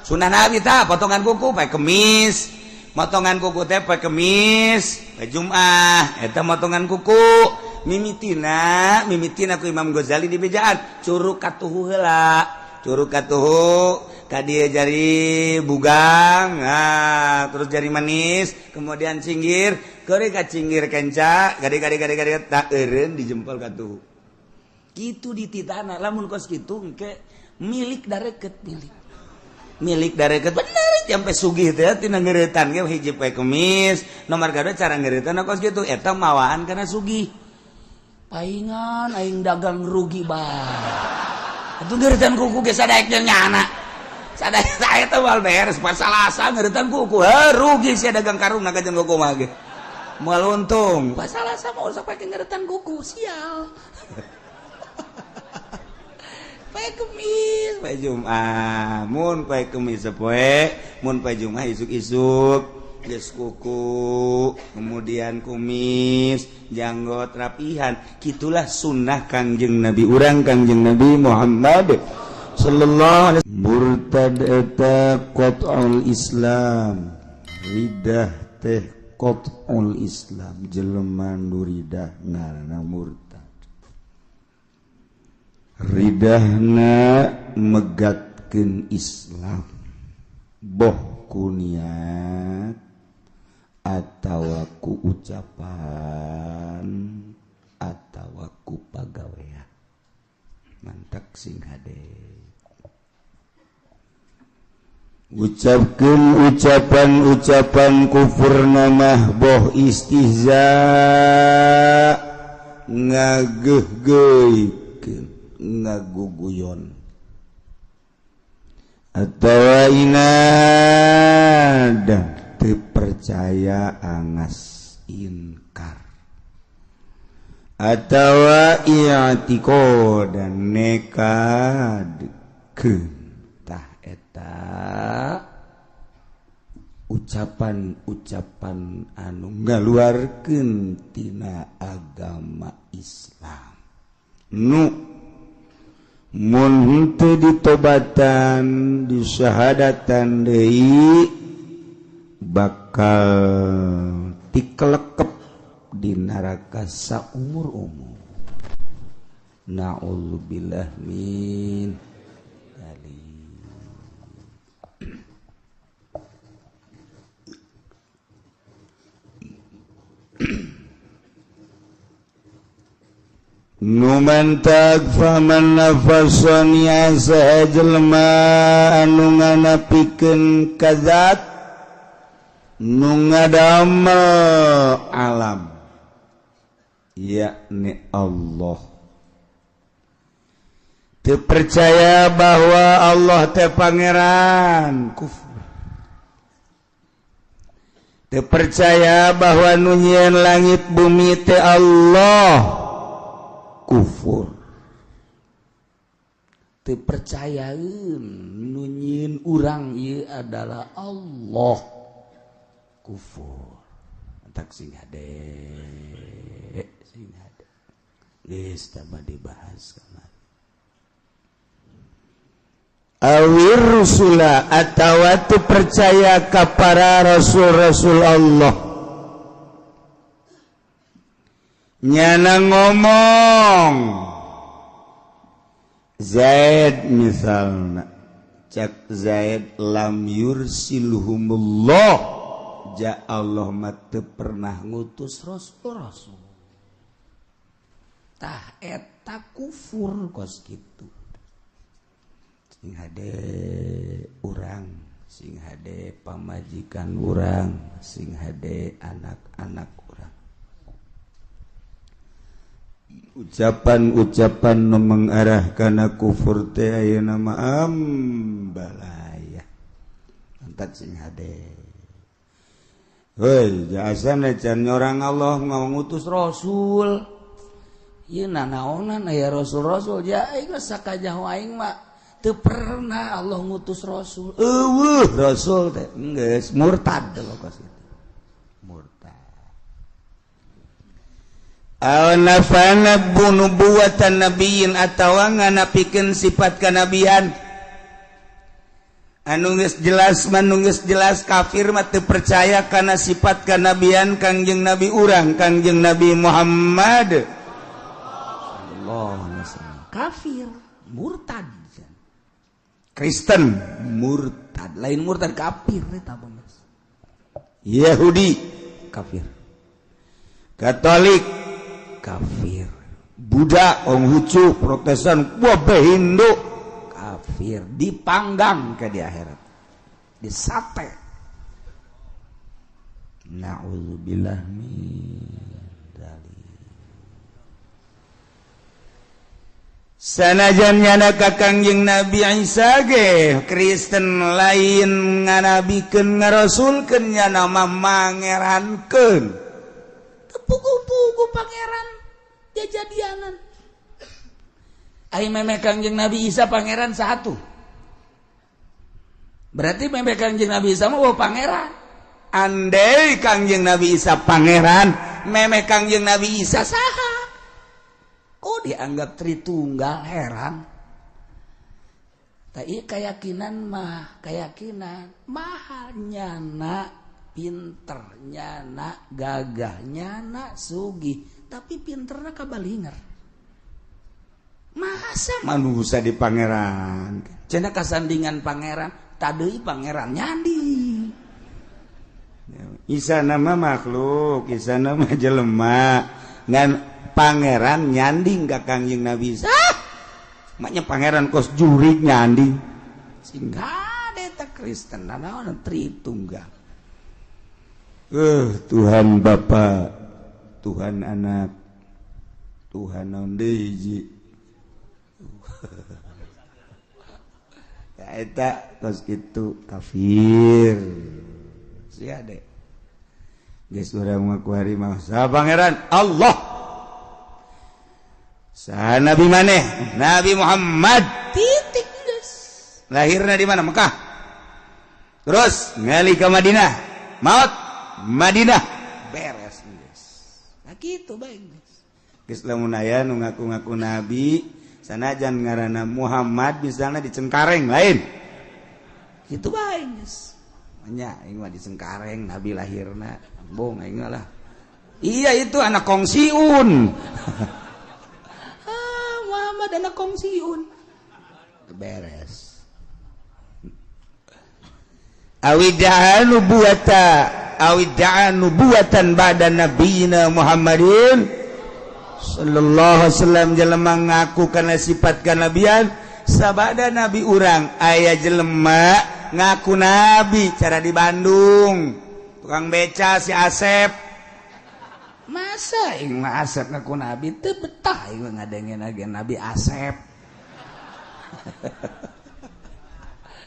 Sunah Nabi tah potongan kuku pae kemis. Motongan kuku teh pae kemis, pae Jumat. Eta motongan kuku. Mimitina ku Imam Ghazali di bejaan curug katuhu heula. Curug katuhu kadieu jari bugang, terus jari manis, kemudian cinggir, keuri ka cinggir kenca, gade tak eureun di jempol katuhu. Kitu dititana lamun kos kitu engke milik dareket milik dareket bener sampai sugih teh tina ngeuretan ge hiji poe kemis, nomor gadot cara ngeuretan kos kitu eta mawaan kana sugih. Paingan aing dagang rugi bae. Atuh ngeuretan kuku ge sadaek jeung nyana. Sadaek saya teh wal beres pas Salasa ngeuretan kuku, rugi sia dagang karung naga jeung kuku mah ge. Moal untung, pas Salasa mau usah pake ngeuretan kuku, sial. Pae kemis, pae Jumat, mun pae kemis sapoe, mun pae Jumat isuk-isuk. Geus kuku, kemudian kumis, janggot rapihan. Kitulah sunnah Kangjeng Nabi urang Kangjeng Nabi Muhammad sallallahu alaihi wasallam. Murtad eta qat'ul Islam. Ridah teh qat'ul Islam, jelema nu ridah ngaranna murtad. Ridahna megatkeun Islam. Boh kuniat atawa ku ucapan atawa ku pagawean mantak sing hade ucapkeun ucapan kufur namah boh istihza ngageuhgeuykeun ngaguguyon atawa inad percaya angas inkar atawa i'tiqad dan nekad tah eta ucapan anu ngaluarkeun tina agama Islam nu mun henteu ditobatan disyahadatan deui bakal dikelekep di neraka saumur-umur. Na'udzubillah min dzalik. Numan tagfaman nafasani asa jelma anu nganapikeun kazat nu ngadamel alam yakni Allah teu percaya bahwa Allah teh pangeran kufur teu percaya bahwa nu nyieun langit bumi teh Allah kufur teu percayaeun nu nyieun urang ieu adalah Allah kufur tak sing hade geus tambah dibahas kamari awir rusula atawa teu percaya ka para rasul-rasul Allah nyana ngomong Zaid misalna cak Zaid lam yursilhumullah ja Allah mah pernah ngutus rasul-rasul tah eta kufur kos kitu sing hade urang sing hade pamajikan urang sing hade anak-anak urang ucapan-ucapan nu mengarah kana kufur teh ayeuna mah ambalaya antak sing hade. Hei, jasana can orang Allah ngutus rasul. Ieu nanaonan aya rasul-rasul ja aing sakajah aing mah teu pernah Allah ngutus rasul. Eueuh rasul teh geus murtad lokos itu. Murtad. Aw nafana bunubuwatan nabiyyin atawa nganapikeun sifat kanabian. anu geus jelas manunggeus jelas kafir mah teu percaya kana sifat kanabian Kangjeng Nabi urang Kangjeng Nabi Muhammad sallallahu alaihi wasallam kafir murtad Kristen murtad lain murtad kafir eta Mas Yahudi kafir Katolik kafir Buddha Konghucu Protestan wabah Hindu kafir dipanggang ke di akhirat disate na'udzubillah min dzalik sanajan nyana ka Kangjeng Nabi Isa ge Kristen lain nganabikeun ngarasulkeun nyana mah mangerankeun tepugu-pugu pangeran jajadianan ai meme Kangjeng Nabi Isa pangeran satu. Berarti meme Kangjeng Nabi Isa mah pangeran. Andai Kangjeng Nabi Isa pangeran, meme Kangjeng Nabi Isa saha? Kok dianggap Tritunggal heran? Tapi keyakinan mah mahal nyana, pinter nyana, gagah nyana, sugih, tapi pinterna kabalinger. Masa manusia di pangeran cenah kasandingan pangeran tadeuy pangeran nyandi Isa nama makhluk Isa nama jelema ngan pangeran nyanding ka Kangjeng Nabi Isa maknya pangeran kos jurig nyanding singga eta Kristen naon Tritunggal Tuhan Bapa Tuhan Anak Tuhan naon deui hiji ya eta tos kitu kafir sia deh geus urang ngaku hari mah saha pangeran Allah saha nabi maneh Nabi Muhammad titik geus lahirna di mana Mekah terus ngali ke Madinah maot Madinah beres geus nah kitu bae geus lamun aya nu ngaku-ngaku nabi sanajan ngaranna Muhammad misalnya di Cengkareng lain gitu bae geus nya aing mah di Cengkareng nabi lahirna bong aing lah iya itu anak Kongsiun Muhammad anak Kongsiun beres awida'a nubuwatan ba'da nabiyina Muhammadin sallallahu alaihi wasallam jelema ngaku kana sifat kanabian sabada nabi urang aya jelema ngaku nabi cara di Bandung tukang beca si Asep masa ing mah Asep ngaku nabi teu betah ing ngadengen agen nabi Asep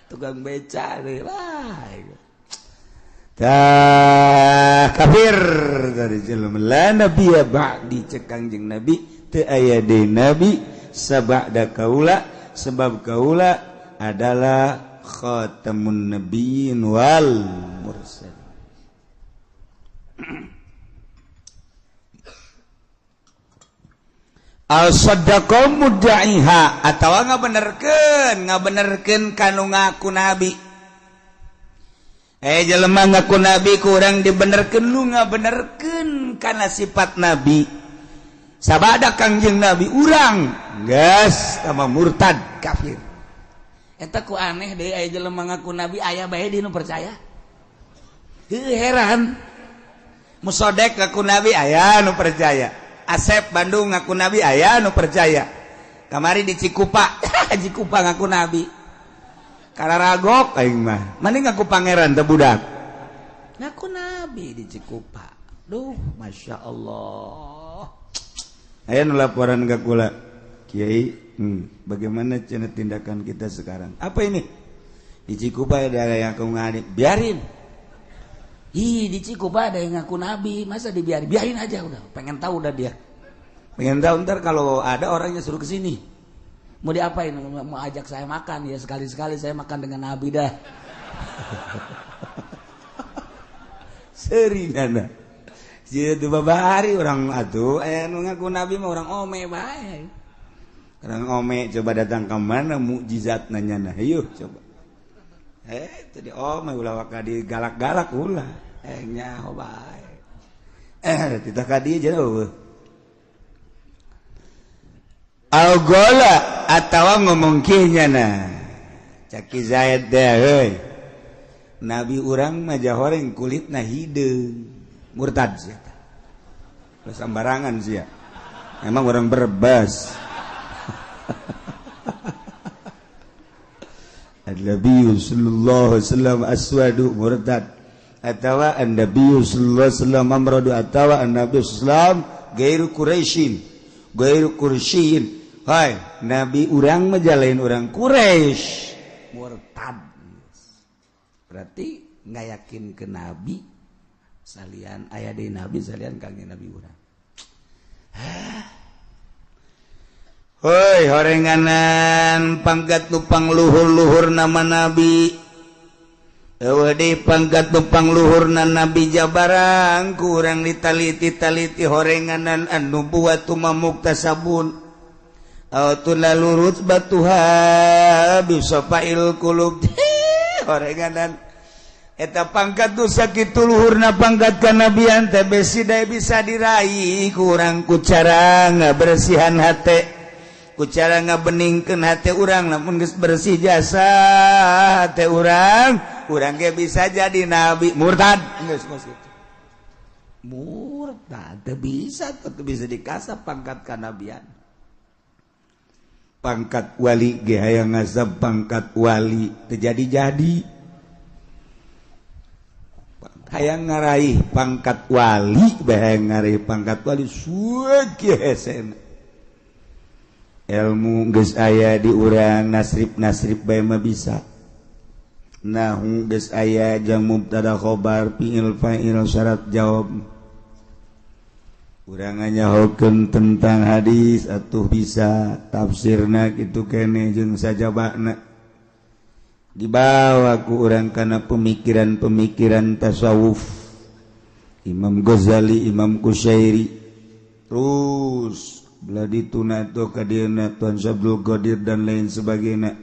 tukang beca deui lah kafir dari jelema la nabi ba'di cek Kangjeng Nabi teu aya deui nabi sabada kaula sebab kaula adalah khatamun nabiyyin wal mursalin al saddaqa mudda'iha atawa ngabenerkeun kanu ngaku nabi jelema ngaku nabi kurang dibenerkeun lu ngabenerkeun kana sifat nabi sabada Kangjeng Nabi urang geus sama murtad kafir eta ku aneh deui aya jelema ngaku nabi aya bae di nu percaya heran Musodek ngaku nabi aya nu percaya Asep Bandung ngaku nabi aya nu percaya kamari di Cikupa Cikupa ngaku nabi Kararagok aing mah. Mending ngaku pangeran teh budak. Ngaku nabi di Cikupa. Duh, Masya Allah. Aya nu laporan ka kula. Kiai, bagaimana cenah tindakan kita sekarang? Apa ini? Di Cikupa ada yang ngaku nabi. Biarin. Di Cikupa ada yang ngaku nabi. Masa dibiarin? Biarin aja udah. Pengen tahu udah dia. Pengen tahu ntar kalau ada orangnya suruh ke sini. Mau diapain? Mau ajak saya makan ya sekali-sekali saya makan dengan Nabi dah. Serinana. Jadi babari orang atuh anu ngaku Nabi mah orang ome bae. Orang ome coba datang ke mana mukjizat nanya nah. Ayo coba. Tadi ulah kadi galak-galak ulah nyaho bae titah kadi aja algola atawa ngomong kieu na caki Zaid deh heuy nabi urang mah horeng kulitna hideung murtad sia teh sambarangan sia emang orang berbas An-Nabi sallallahu alaihi wasallam aswadu murtad atawa An-Nabi sallallahu alaihi wasallam amradu atawa An-Nabi sallam gairu Quraisyin gairu Quraisyin hai nabi urang mah lain urang Quraisy murtad berarti ngayakin ke nabi salian aya deui nabi salian kangge nabi urang hoi horenganan pangkat nupang luhur-luhur nama nabi eueuh pangkat nupang luhurna nabi jabarang kurang ditaliti-taliti horenganan anu buat mamuktasabun autun lalurut batuha bisafail qulub horenganan eta pangkat dosa kitu luhurna pangkat kanabian teh besi bisa diraih kurang ku cara ngabersihan hate ku cara ngabeningkeun hate urang lamun geus bersih jasa hate urang ge bisa jadi nabi murtad geus kitu murtad teu bisa dikasap pangkat kanabian pangkat wali ge hayang ngasab pangkat wali teu jadi hayang ngaraih pangkat wali hayang ngaraih pangkat wali sueuh hesena ilmu geus aya di urang nasrib bae mah bisa nahu geus aya jang mubtada khobar fiil fa'il syarat jawab urang nyahokeun tentang hadis atuh bisa tafsirna kitu keneh jeung sajabana dibawa ku urang kana pemikiran-pemikiran tasawuf Imam Ghazali Imam Qusyairi terus Beladi tunato kadieuna Tuan Sabdul Qadir dan lain sebagainya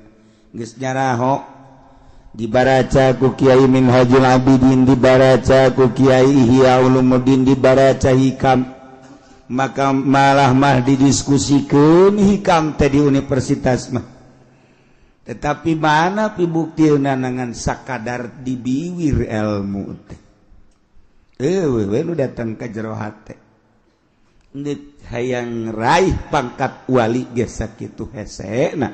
geus nyaraho dibaraca ku Kiai Minhajul Abidin dibaraca ku Kiai Ihya Ulumuddin dibaraca hikam maka malah didiskusikeun hikam teh di universitas mah tetapi mana pibuktiuna nangan sakadar dibiwir ilmu teh we nu datang ka jero hate hayang raih pangkat wali geus sakitu hesena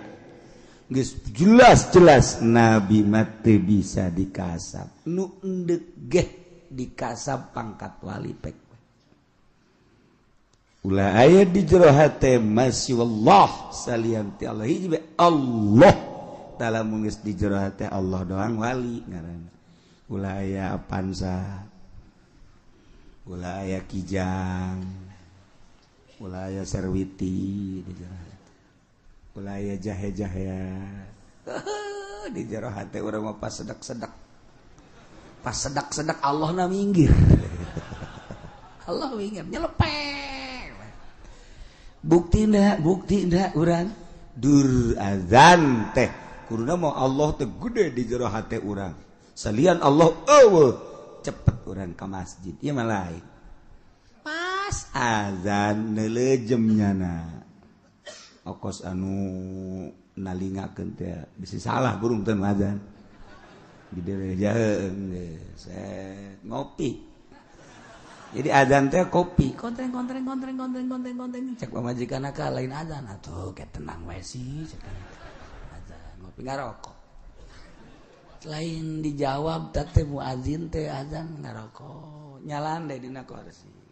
geus jelas-jelas nabi mah teu bisa dikasap nu endeuh ge dikasap pangkat wali pek ulah aya di jero hate masyaallah salian ti Allah hiji Allah taala mun geus di jero hate Allah doang wali ngaranna ulah aya apansa ulah aya kijang ulaya serwiti di jero hate ulaya jahe-jahe di jero hate urang mah pas sedak-sedak Allah na minggir Allah minggir nyelepeng bukti ndak urang dur azan teh kuduna mah Allah teh gede di jero hate urang salian Allah eueuh cepet urang ka masjid ieu mah lain pas azan neulejem nyana okos anu nalingakeun teh bisi salah burung teu azan di direjaheun geus ngopi jadi azan teh kopi kontreng cek pamajikanna ka lain azan atuh ke tenang we sih cek azan ngopi ngarokok lain dijawab teh muazin teh azan ngarokok nyalan deh dina kursi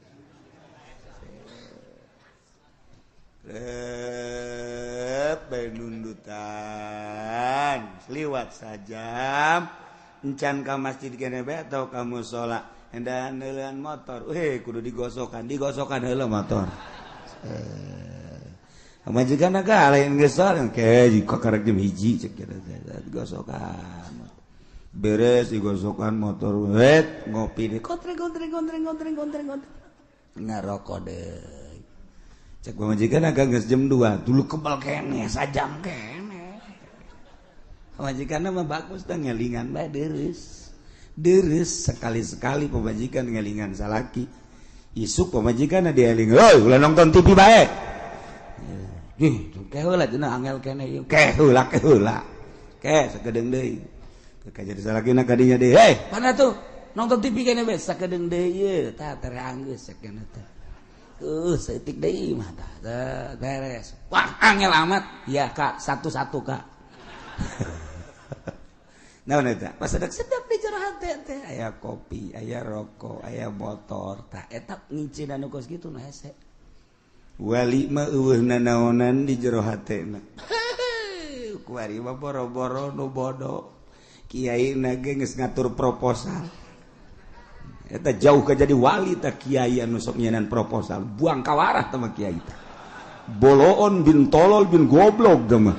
nundutan liwat saja encan ka masjid kene bae atau kamu sholat hendak neuleun motor kudu digosokan heula motor majikan ka lain geus sore ke jika karek jam 1 cek digosokan beres digosokan motor ngopi di kontreng ngarokok deh cek pamajikan agak geus jam 2 dulu kebal kene sajam kene pemajikan mah bagus tah ngelingan bae deres sekali-sekali pemajikan ngelingan salaki isuk pemajikan dieling heuh ulah nonton TV bae heula cenah angel keneh ieu heula sakedeung deui jadi salakina ka dinya deui hei mana tuh nonton TV keneh bae sakedeung deui ieu tah tereang geus sakedeung teh seutik deui mah tah beres wah angel amat ya Kak satu-satu Kak naon eta pas sedap di jero hate teh aya kopi aya rokok aya motor tah eta ngicina nu kos kitu nu hese wali mah eueuhna naonan di jero hatena kuari mah boro-boro nu bodoh kiai na ge geus ngatur proposal eta jauh ka jadi wali tah kiai anu sok nyeunaan proposal buang kawarah tah mah kiai tah boloon bin tolol bin goblok tah mah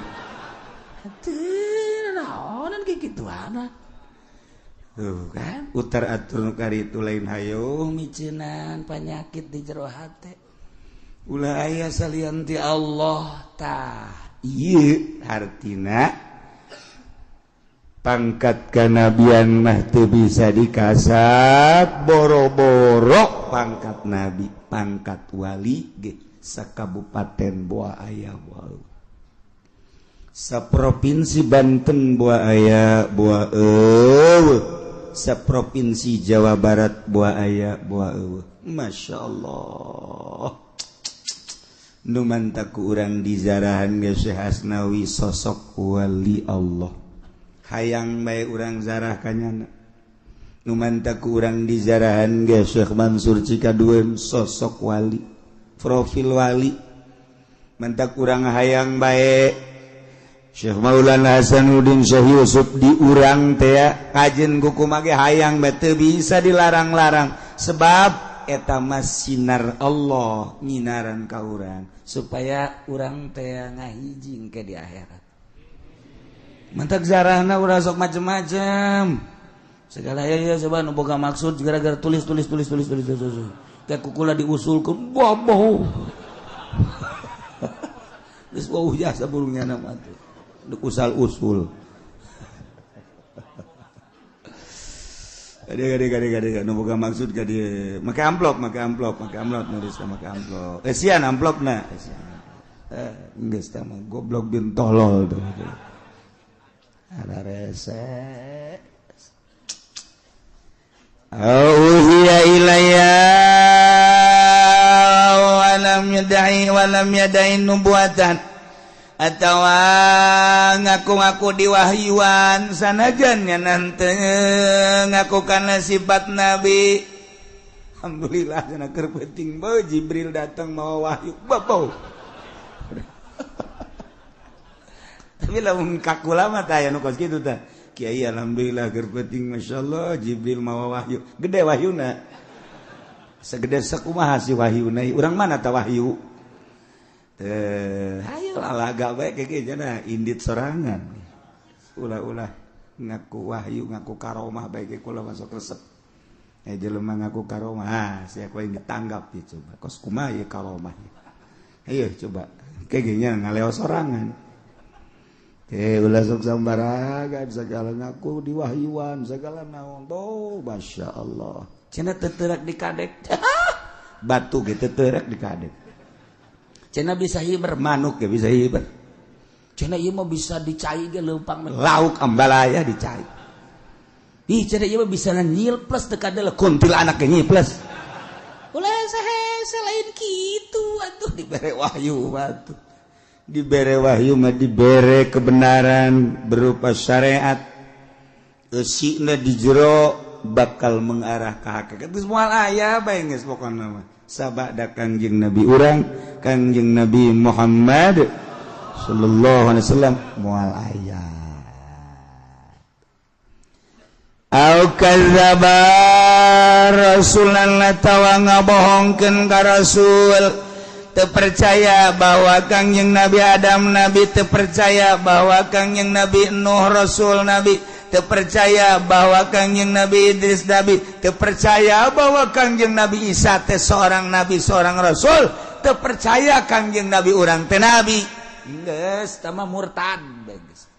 gitu anak tuh kan utar atur nu kari itu lain hayo micenan penyakit di jero hate ulah aya salian ti Allah tah ieu artina pangkat kanabian mah teu bisa dikasab boro-boro pangkat nabi pangkat wali ge sakabupaten boa aya wau saprovinsi Banten boa aya boa eueuh saprovinsi Jawa Barat boa aya boa eueuh masyaallah nu manta ku urang dizarahan ge Syekh Asnawi sosok wali Allah hayang bae urang zarah kanyana nu manta ku urang dizarahan ge Syekh Mansur Cikadueun sosok wali profil wali manta urang hayang bae Syekh Maulana Hasanuddin Syekh Yusuf diurang teh kajen kuku mage hayang bete bisa dilarang-larang sebab eta mah sinar Allah nyinaran ka urang supaya urang teh ngahijing ke di akhirat mantak zarahna urang sok macem-macem segala ya coba nu boga maksud gara-gara tulis kayak kukula diusulkeun boboh geus wau jasa burungnya nama tuh usul gade nu boga maksud gade make amplop nulis make amplop sian amplopna geus teh mah goblok bin tolol tuh ada rese auhiya ilayya walam yadai nubuatan atawa ngaku-ngaku diwahyuan sanajan nyanan teu ngaku kana sifat nabi alhamdulillah cenah keur penting bae Jibril datang mawa wahyu bapo tapi lamun kakula mah tah aya nu kos kitu tah kiai alhamdulillah keur penting masyaallah Jibril mawa wahyu gede wahyuna segede sakumaha si wahyuna urang mana tah wahyu hayo lalaga bae keke cenah indit sorangan ulah ngaku wahyu ngaku karomah bae ke kula masuk resep jelema ngaku karomah sia ku yang ditanggap ya coba kos kumaha ye karomah ayo coba keke nya ngaleo sorangan ulah sok sambaraga segala ngaku diwahyuan segala naon oh masyaallah cenah teu teureuk dikadek batu ge teu teureuk dikadek cenah bisa hiber manuk ya bisa hiber cenah ieu mah bisa dicai ge leumpang lauk ambalaya dicai ih cenah ieu mah bisa nyil plus teu kadel kuntilanak ge nyiples ulah sahe lain kitu atuh dibere wahyu batu dibere wahyu mah dibere kebenaran berupa syariat eusina di jero bakal mengarah ka hakikat geus moal aya bae geus pokona mah sabada kangjeng Nabi urang kangjeng Nabi Muhammad sallallahu alaihi wasallam moal aya au kadzaba rasulan tawa ngabohongkeun ka rasul teu percaya bahwa kangjeng Nabi Adam nabi teu percaya bahwa kangjeng Nabi Nuh rasul nabi teu percaya bahwa kangjeng Nabi Idris nabi teu percaya bahwa kangjeng Nabi Isa teh seorang nabi seorang rasul teu percaya kangjeng Nabi urang teh nabi geus tah mah murtad geus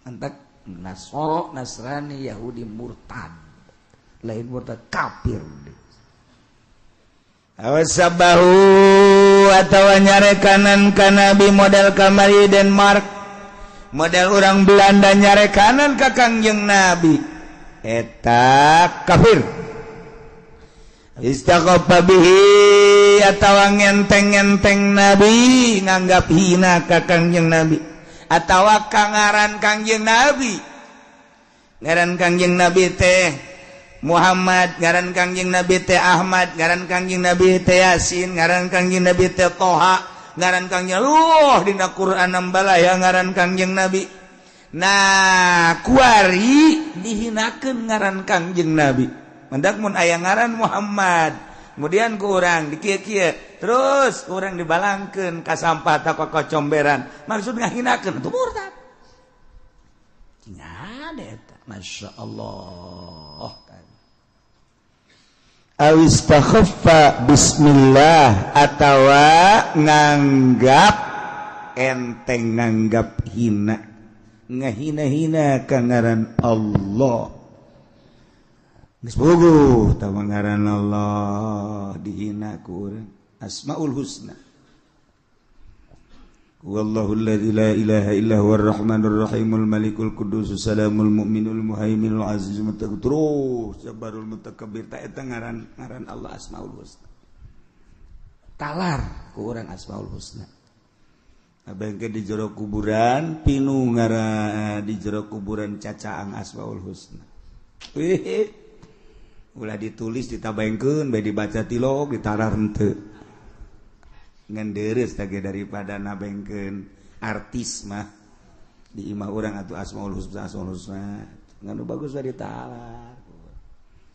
antak Nasoro, Nasrani, Yahudi murtad. Lain murtad kafir. Awasabahu atawa nyarekanan ka Nabi model kamari Denmark. Model orang Belanda nyarekanan ka Kangjeng Nabi. Eta kafir. Istaqafa bihi atawa ngenteng-ngenteng Nabi nganggap hina ka Kangjeng Nabi. Atawa kangaran Kangjeng Nabi. Ngaran Kangjeng Nabi teh Muhammad, ngaran Kangjeng Nabi teh Ahmad, ngaran Kangjeng Nabi teh Yasin, ngaran Kangjeng Nabi teh Toha, ngaran Kangjeng dina Quran nambala ya ngaran Kangjeng Nabi. Nah, kuari dihinakeun ngaran Kangjeng Nabi. Mendak mun aya ngaran Muhammad, kemudian ku urang dikieu-kieu, terus urang dibalangkeun ka sampah ta ka comberan. Maksud ngahinakeun itu murtad. Ngade eta, masyaallah. Awistakhaffa bismillah atawa nganggap enteng nganggap hina ngahina-hina ka ngaran Allah. Geus bogoh tah ngaran Allah dihina ku urang. Asmaul Husna. Wallahu alladzi la ilaha illa huwar rahmanur rahimul malikul qudusus salamul mu'minul muhaiminul azizul muttaqin sabarul mutakabbir ta eta ngaran Allah Asmaul Husna. Talar ku urang Asmaul Husna. Abengke di jero kuburan pinu ngaran di jero kuburan cacaang Asmaul Husna. Ulah ditulis ditabengkeun bae dibaca tilog ditarar henteu. Ngenderes tage daripada nabengkeun artis mah di imah urang atuh Asmaul Husna nganu bagus dari talar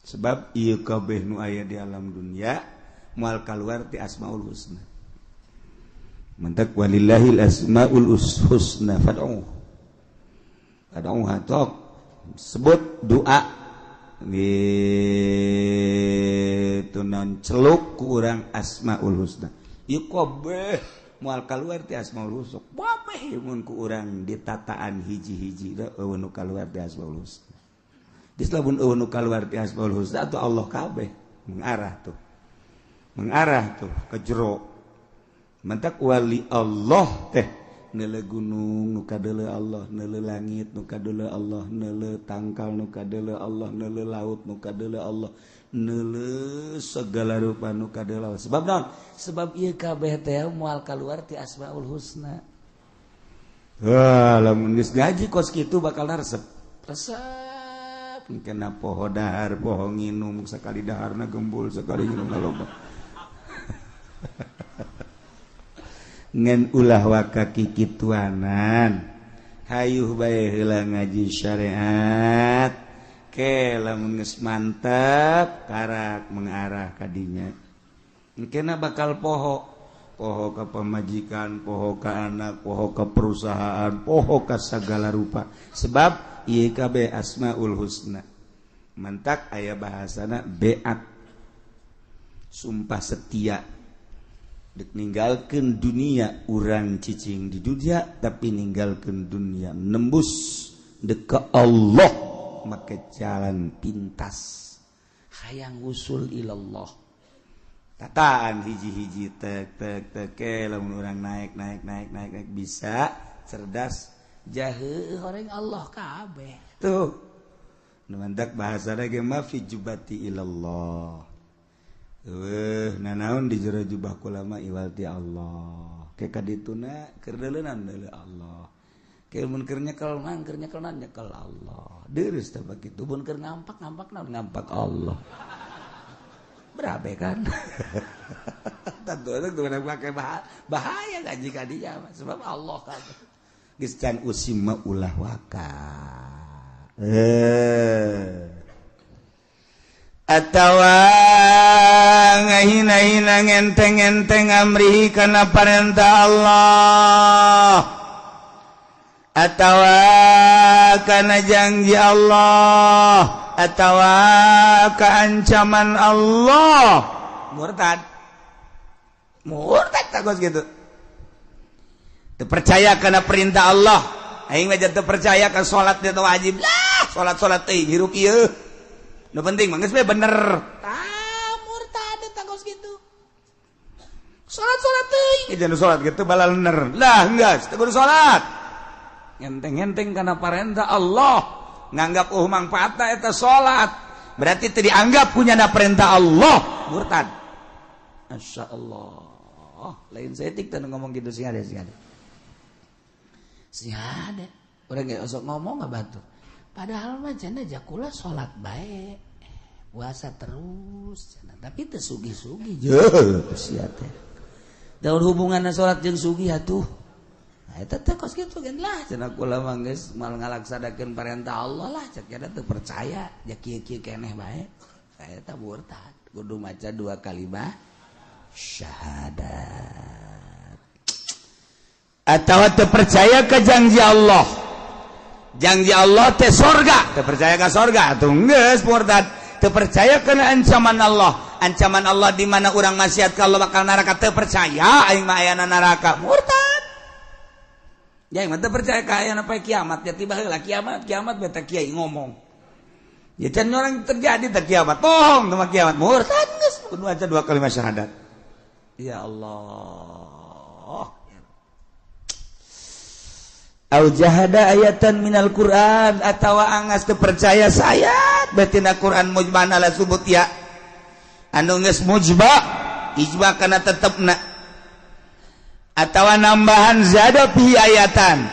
sebab ieu kabeh nu aya di alam dunya moal kaluar ti Asmaul Husna. Mentak walillahil asmaul husna fad'u hatok sebut doa gitu non celuk ku urang Asmaul Husna. Ieu kabeh moal kaluar ti Asmaul Husna. Babeh mun ku urang ditataan hiji-hiji da eueun nu kaluar ti Asmaul Husna. Geus lamun eueun nu kaluar ti Asmaul Husna atuh Allah kabeh mengarah tuh ke jero. Mentak wali Allah teh neule gunung nu kadeuleu Allah, neule langit nu kadeuleu Allah, neule tangkal nu kadeuleu Allah, neule laut nu kadeuleu Allah. Neule segala rupa nu kadeuleu. Sebab naon? Sebab ieu kabeh teh moal kaluar ti Asmaul Husna. Wah, lamun geus ngaji kos kitu bakal resep. Resep kena poho dahar, poho nginum sakali daharna gembul, sakali nginumna loba. Ngan ulah wakaki kituanan. Hayuh bae heula ngaji syariat. Ke lamun geus mantep karak mengarah kadinya engkena bakal poho ka pamajikan, poho ka anak, poho ka perusahaan, poho ka sagala rupa sebab ieu kabeh Asmaul Husna. Mantak aya bahasana beat sumpah setia dek ninggalkeun dunia urang cicing di dunia tapi ninggalkeun dunia nembus dek ka Allah make jalan pintas hayang usul ilallah tataan hiji-hiji tek lamun urang naik bisa cerdas jaheuh horeng Allah kabeh tuh nu mandak bahasana ge ma fi jubati ilallah nanaon di jero jubah kulama iwalti Allah ke kadituna keur deuleunan deuleu Allah mun keur nyekel nyekel Allah. Deurus teh begitu mun keur ngampak ngampak Allah. Berabe kan? Tentu itu pakai bahaya ngaji ka dia sebab Allah kan. Geus can usima ulah waka. Atawa ngahina-hina ngenteng-ngenteng amrihi kana parentah Allah. Atawa kana janji Allah atawa ka ancaman Allah murtad tak gitu teu percaya kana perintah Allah aing mah teu percaya ka salat teh wajib lah salat teh hirup ieu nu penting mah geus bener murtad eta kos kitu salat teh jangan salat gitu bala bener lah geus teu kudu salat ngenteng-ngenteng kana parentah Allah nganggap manfaatna eta salat berarti teu dianggap punyana perintah Allah murtad masyaallah lain setik teh ngomong gitu sih ada orang gak usah ngomong gak batu padahal mah cenah jakula sholat baik puasa terus cenah tapi teu sugih-sugih sia teh daun hubunganna sholat jeung sugih atuh nah eta teh kos kitu gen lah cenah kula mah geus mal ngalaksanakeun perintah Allah lah cek kada teu percaya ja kieu-kieu keneh bae eta murtad kudu maca 2 kalimat syahadat atau terpercaya ke janji Allah teh sorga terpercaya ke sorga atau geus murtad terpercaya ke ancaman Allah di mana urang maksiat kalau bakal neraka terpercaya aing mah ayana neraka murtad ya aing mah terpercaya ka ayana poe kiamat ya tiba heula kiamat beta kiai ngomong ya can orang terjadi teh kiamat bohong teh kiamat murtad geus kudu aja 2 kalimat syahadat ya Allah au jahada ayatan minal Quran atawa angas teu percaya sayat batina Quran mujban ala subut ya anu geus mujba ijba kana tetepna atawa nambahan zada fi ayatan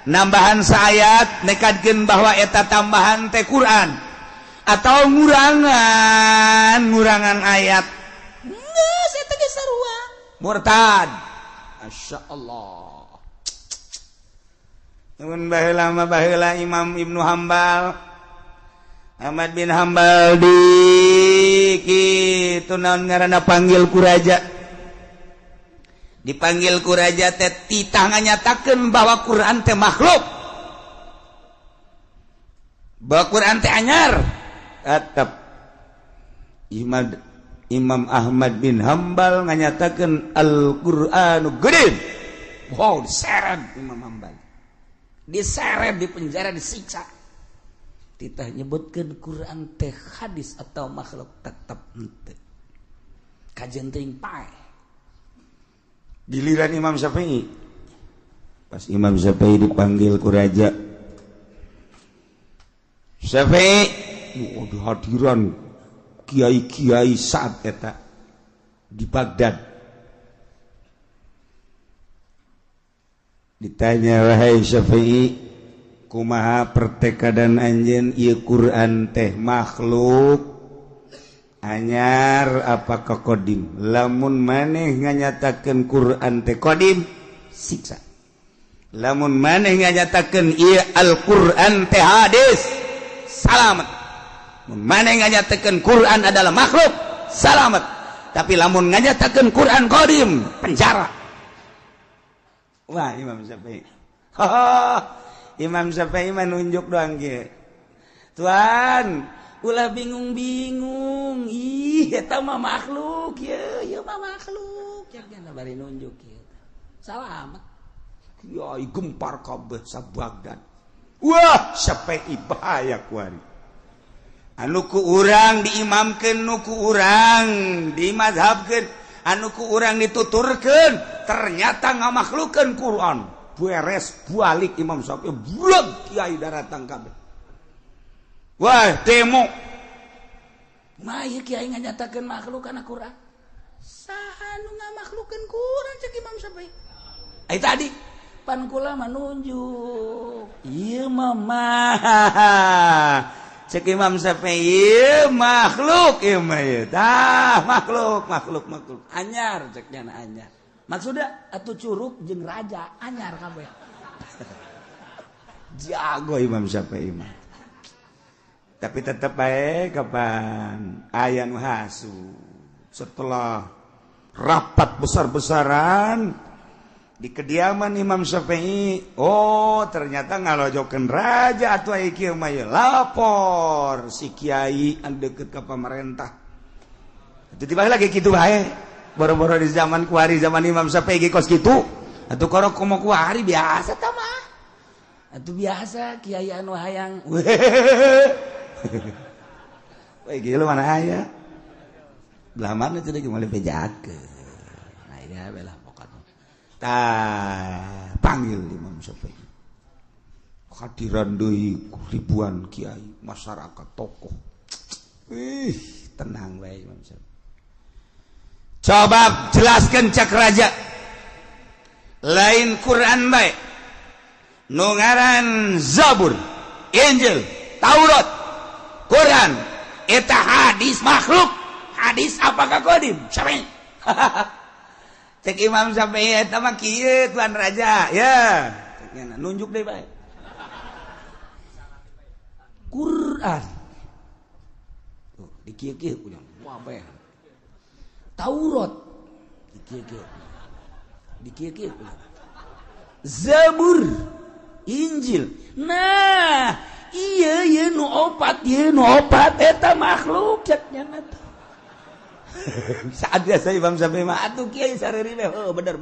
nambahan saayat nekadkeun bahwa eta tambahan teh Quran atau ngurangan ayat geus eta ge sarua murtad masyaallah. Namun baheula Imam Ibnu Hambal Ahmad bin Hambal di kitu naon ngaranna panggil ku raja dipanggil ku raja teh titah nganyatakeun bahwa Quran teh makhluk bahwa Quran teh anyar tetep Imam Ahmad bin Hambal nganyatakeun Al-Qur'anu gede wow diseret Imam Hambal diseret di penjara disiksa titah nyebutkeun Quran teh hadis atau makhluk tetep henteu kajenting pae giliran Imam Syafi'i pas Imam Syafi'i dipanggil ku raja Syafi'i di hadiran kiai-kiai saat eta di Baghdad ditanya wahai Syafi'i kumaha pertekadan anjeun ieu Quran teh makhluk anyar apakah qadim lamun maneh nganyatakeun Quran teh qadim siksa lamun maneh nganyatakeun ieu Al-Qur'an teh hadis salamet mun maneh nganyatakeun Quran adalah makhluk salamet tapi lamun nganyatakeun Quran qadim penjara. Wah Imam Syafi'i Imam Syafi'i menunjuk doang kieu Tuan ulah bingung-bingung eta mah makhluk ieu mah makhluk jangan bari nunjuk kieu salamet kiai gempar kabeh sa Baghdad wah Syafi'i bahaya kuari anu ku urang diimamkeun nu ku urang dimazhabkeun anu ku urang dituturkeun ternyata ngamakhlukkeun Quran beres balik Imam Syafi'i bulag kiai daratang kabeh wah demo mah ieu kiai nganyatakeun makhluk kana Quran saha nu ngamakhlukkeun Quran cek Imam Syafi'i ai tadi pan kula mah nunjuk ieu mah cek Imam Syafi'i makhluk ieu mah ieu tah makhluk anyar ceknya anyar maksudnya atuh curug jeung raja anyar kabeh jago Imam Syafi'i mah tapi tetep bae kapan aya nu hasu setelah rapat besar-besaran di kediaman Imam Syafi'i oh ternyata ngalojokeun raja atuh aya kieu mah lapor si kiai anu deukeut ka pamarentah tiba-tiba lagi kitu bae boro-boro di zaman kuari zaman Imam Syafi'i ge kos kitu atuh korok komo kuari biasa tah mah atuh biasa kiai anu hayang weh gila mana aya belah mana teh geus bejakeun aya belah pokokna tah panggil Imam Syafi'i hadiran deui ribuan kiai masyarakat tokoh tenang bae Imam Syafi'i coba jelaskan cak raja lain Quran bae nu ngaran Zabur Injil Taurat Quran eta hadis makhluk hadis apakah qadim Syafi'i cek Imam Syafi'i eta mah kieu tuan raja ya nunjuk deui bae Quran tuh dikieu-kieu punya wah bae Taurat dikieu-kieu Zabur Injil nah iya nu opat eta makhluk ceknya teh saat biasa Imam Syafi'i mah atuh kiai sareri we bener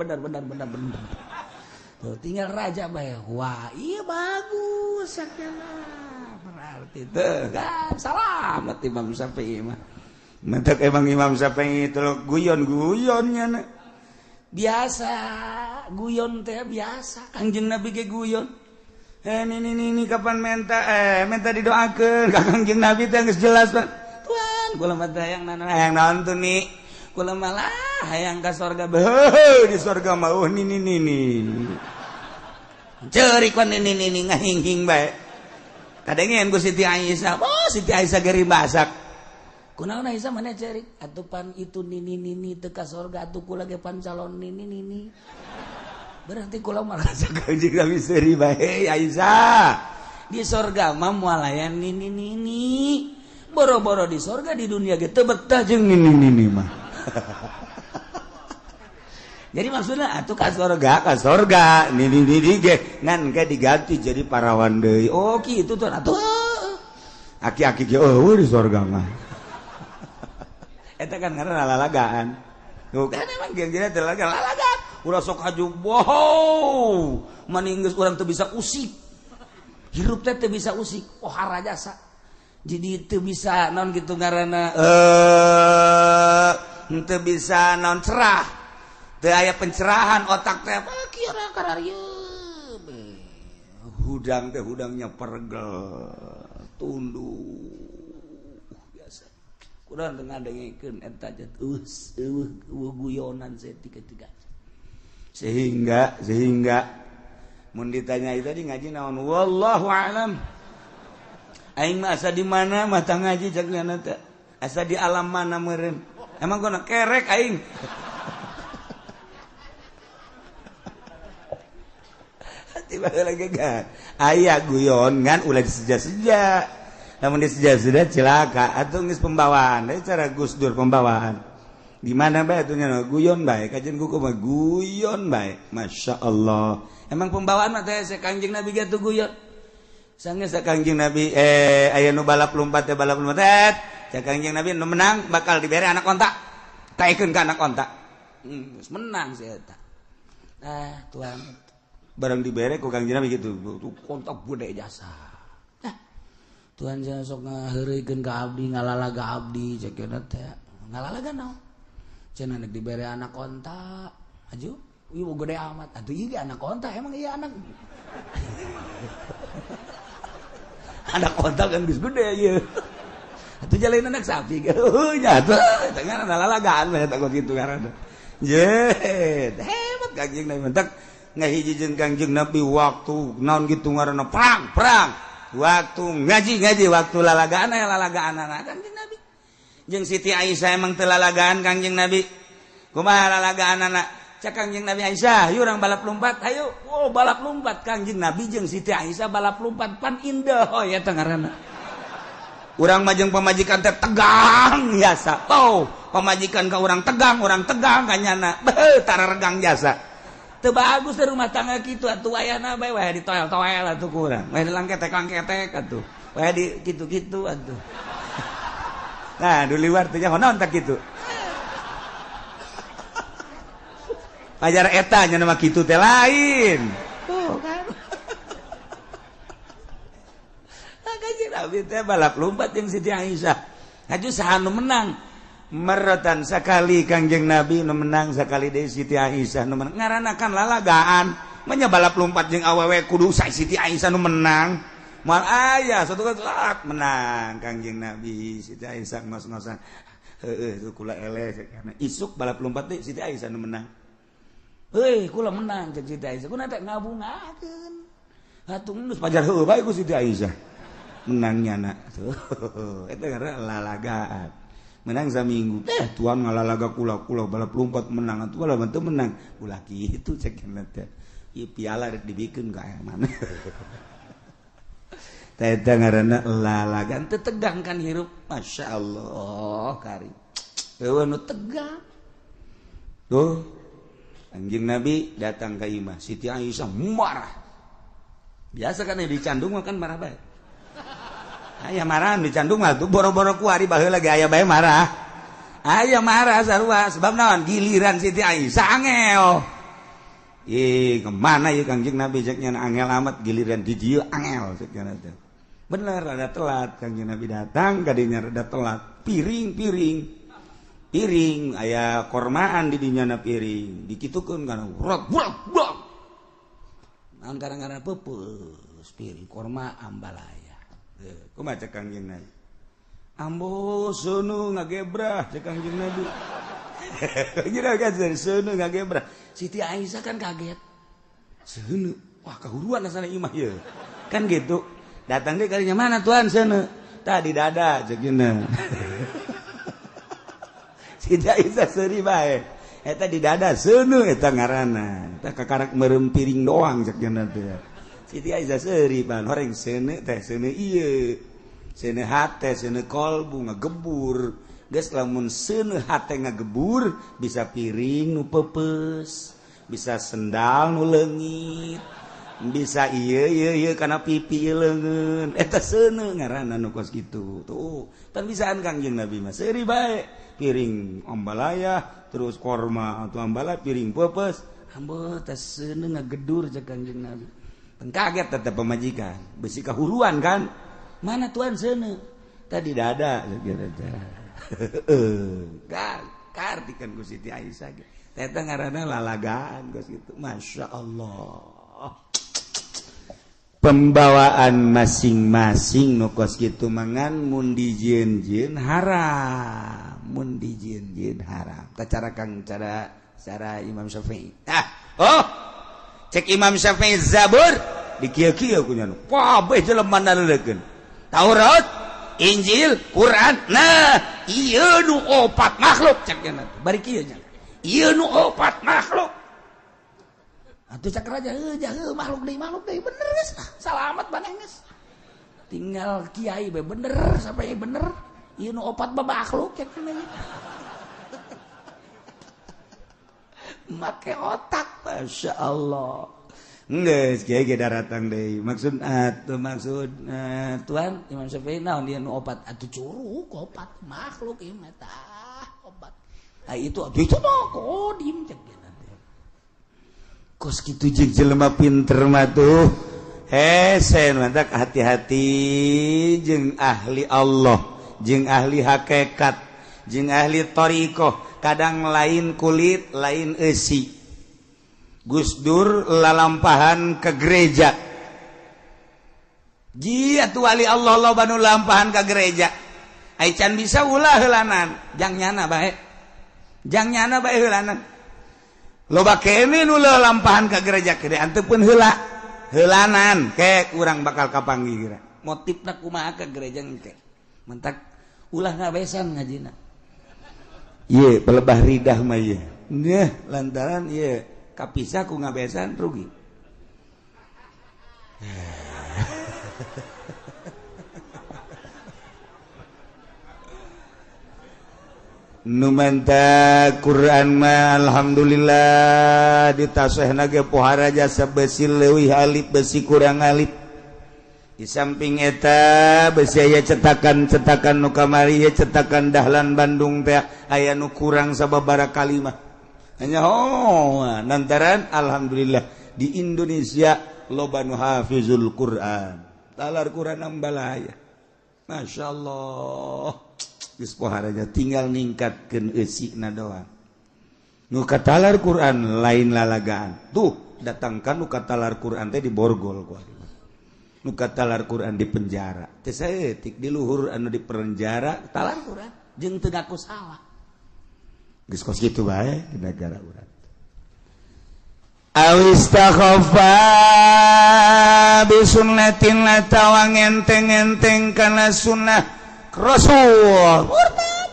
tuh tinggal raja bae wah iya bagus ceknya berarti teh kan salamet Imam Syafi'i mah mentek emang Imam Syafi'i itu guyon-guyonnya na. Biasa guyon teh biasa Kangjeng Nabi ge guyon ini kapan minta didoakeun ka Kangjeng Nabi teh geus jelas Pak Tuhan kula mah teh hayang naon tuh nih kula malah hayang ka surga di surga mah ini ceurik wan ini ngahing-hing bae kadengen ku Siti Aisyah Siti Aisyah geri masak kunaon Aisyah mana cerik atuh pan itu nini teu ka surga atuh kula ge pan calon nini berarti kula merasa Kangjeng Nabi seuri bae Aisyah di surga mah moal aya nini boro-boro di surga di dunia ge teu betah jeung nini mah jadi maksudnya atuh ka surga nini ge ngan ge diganti jadi parawan deui oh kitu tuh atuh aki-aki ge di surga mah eta kan ngaranna lalagaan. Tuh kan emang geng-gengna teh lalagaan. Ulah sok haju wow. Maninggeus urang teu bisa usik. Hirup teh teu bisa usik. Oh harajasa. Jadi teu bisa naon kitu ngaranna teu bisa naon cerah. Teu aya pencerahan otak teh kira kararieu. Hudang teh hudangnya pergel. Tunduk. Urang teu ngadengikeun eta jet guyonan setika-tika. Sehingga mun ditanyai tadi ngaji naon wallahu alam. Aing mah asa di mana mah tah ngaji cak nya teh. Asa di alam mana meureun. Emang gua kerek aing. Tiba lagi kan. Aya guyon ngan ulah diseja-seja. Namun dia sudah celaka atau geus pembawaan dari cara Gus Dur pembawaan di mana bae atunya guyon bae kajian kuku mah guyon bae Masya Allah emang pembawaan mah teh Kangjeng Nabi gitu guyon sanggeus Kangjeng Nabi aya nu balap lompat teh Kangjeng Nabi nu menang bakal dibere anak onta kaekeun ka anak onta geus menang si eta Tuhan barang dibere ku Kangjeng Nabi gitu kontak bude jasa Tuhan jangan sok ngaheureukeun ka abdi ngalalaga abdi cekeuna teh ngalalaga naon cenah nek dibere anak onta aju ieu gede amat atuh ieu anak onta emang ieu anak anak onta kan geus gede ieu atuh jalain anak sapi nya atuh eta ngaran ngalalagaan mah eta kitu ngaranna jet hebat Kangjeng Nabi mentek ngahiji jeung Kangjeng Nabi waktu naon kitu ngaranna perang waktu ngaji waktu lalagaan Kangjeng Nabi jeung Siti Aisyah emang teu lalagaan Kangjeng Nabi kumaha lalagaan anak cak Kangjeng Nabi Aisyah yuk urang balap lompat hayu balap lompat Kangjeng Nabi jeung Siti Aisyah balap lompat pan indah eta ngaranna urang mah jeung pamajikan teh tegang jasa pamajikan ka urang tegang kanyana tararegang jasa teu bagus teh rumah tangga kitu atuh ayana bae we ditoel-toel atuh kurang we dilangketek atuh we di kitu-kitu atuh nah di luar teh naon tak kitu pajar eta nya mah kitu teh lain tuh kan Nabi teh balap lompat jeung Siti Aisyah. Haju saha nu menang? Meretan sakali Kangjeng Nabi nu menang sakali deui Siti Aisyah nu menang. Ngaranna kan lalagaan. Manya balap lompat jeung awewe kudu Siti Aisyah nu menang. Moal aya satu kali menang Kangjeng Nabi Siti Aisyah ngos-ngosan. Heueuh kula eleh karena isuk balap lompat teh Siti Aisyah nu menang. Heuh kula menang jeung Siti Aisyah. Kuna teh ngabungakeun. Hatung geus pajar heueuh bae ku Siti Aisyah. Menangnya nak. Eta ngaranna lalagaan. Menang saminggu. Tuan ngalalaga kula balap lompat menang atuh lamun teu menang. Ulah kitu cek teh. Ieu piala rek dibikeun ka aya mana. Eta ngaranna lalagan teu tegang kan hirup. Masyaallah kari. Eueuh nu tegang. Tuh. Kangjeng Nabi datang ka imah Siti Aisyah marah. Biasa kan dicandung kan marah bae. Aya marah dicandung mah tuh boro-boro kuari baheula ge aya bae marah. Aya marah sarua sebab naon giliran Siti Aisyah angel. Kemana ya Kangjeng Nabi ceknya angel amat giliran di dieu angel ceknya teh. Bener rada telat Kangjeng Nabi datang kadinya rada telat. Piring aya kormaan di dinyana piring dikitukeun kana rot burak. Naon kadang-kadang peupeus piring korma ambalaya. Kumaha cek Kangjeng Nabi? Ambo seunu ngagebrah cek Kangjeng Nabi. Kira kan seunu ngagebrah. Siti Aisyah kan kaget. Seunu, wah kahuruan asana imah ye. Kan gitu. Datang deh kalinya mana tuan seunu? Tadi dada cekina. Siti Aisyah seuri bae. Eta di dada seunu eta ngaranna. Eta kakarak meureum piring doang cekina teh. Siti Aisyah seuri pan horeng seunu teh seunu ieu. Seunu hate, seunu kolbu ngagebur. Geus lamun seunu hate ngagebur bisa piring nu peupeus, bisa sendal nu leungit, bisa ieu kana pipi leungeun. Eta seunu ngaranna nu kos kitu. Tuh, tan bisaan Kangjeng Nabi mah seuri bae. Piring ambalaya terus korma atau ambala piring peupeus. Hambeuh teh seunu ngagedur cek Kangjeng Nabi. Teu kaget tetep pemajikan. Besi kahuruan kan. Mana tuan seunu? Tadi dada cek kartikan ku Siti Aisyah eta ngaranna lalagaan geus kitu. Masya Allah pembawaan masing-masing nu kos kitu mangan mun dijieun-jieun haram haram ta cara Imam Syafi'i cek Imam Syafi'i Zabur dikieu-kieu ku nya kabeh jelema naleukeun Taurat Injil, Quran, nah, ieu nu opat makhluk cekna. Bari kieu nya. Ieu nu opat makhluk. Atuh cak raja makhluk deui bener geus. Salamet baneh geus. Tinggal kiai bae bener sampai bener. Ieu nu opat makhluk cekna. Make otak, Masya Allah. Geus kiai ge daratang deui. Maksud Tuhan Imam Syafi'i naon dia nu opat atuh curug opat makhluk ieu mah tah opat. Itu mah kodim cek dia nanti. Kos kitu jeung jelema pinter mah tuh. Sen mantak hati-hati jeung ahli Allah, jeung ahli hakikat, jeung ahli thariqah. Kadang lain kulit, lain eusi. Gus Dur lalampahan ke gereja. Ji atuh wali Allah loba nu lampahan ke gereja. Ai can bisa ulah heulanan, jang nyana bae. Jang nyana bae heulanan. Loba kene nu lalampahan ke gereja kede anteupeun heula. Heulanan ke urang bakal kapanggih geura. Motifna kumaha ke gereja engke. Mentak ulah ngabesan ngajina. Ieu pelebah ridah mah ieu. Nyeh lantaran ieu kapisah ku ngabesan rugi. Nu manta Quran mah alhamdulillah ditasehna ge pohara jasa besi leuwih alif besi kurang alif. Di samping eta besi aya cetakan-cetakan nu kamari cetakan Dahlan Bandung teh aya nu kurang sababaraha kalimah. Hanya nantaran alhamdulillah di Indonesia loba nu hafizul Quran. Talar Quran ambalaya. Masya Allah geus poharanya tinggal ningkatkeun eusina doang. Nu katalar Quran lain lalagaan. Tuh, datangkan nu katalar Quran teh di borgol ku. Nu katalar Quran di penjara. Teh saeutik di luhur anu di penjara talar Quran jeung teu ngaku salah. Geus kos kitu bae di negara urang. Awistakhafa bisunnatin la tawang enteng-enteng kana sunnah Rasul. Murtad.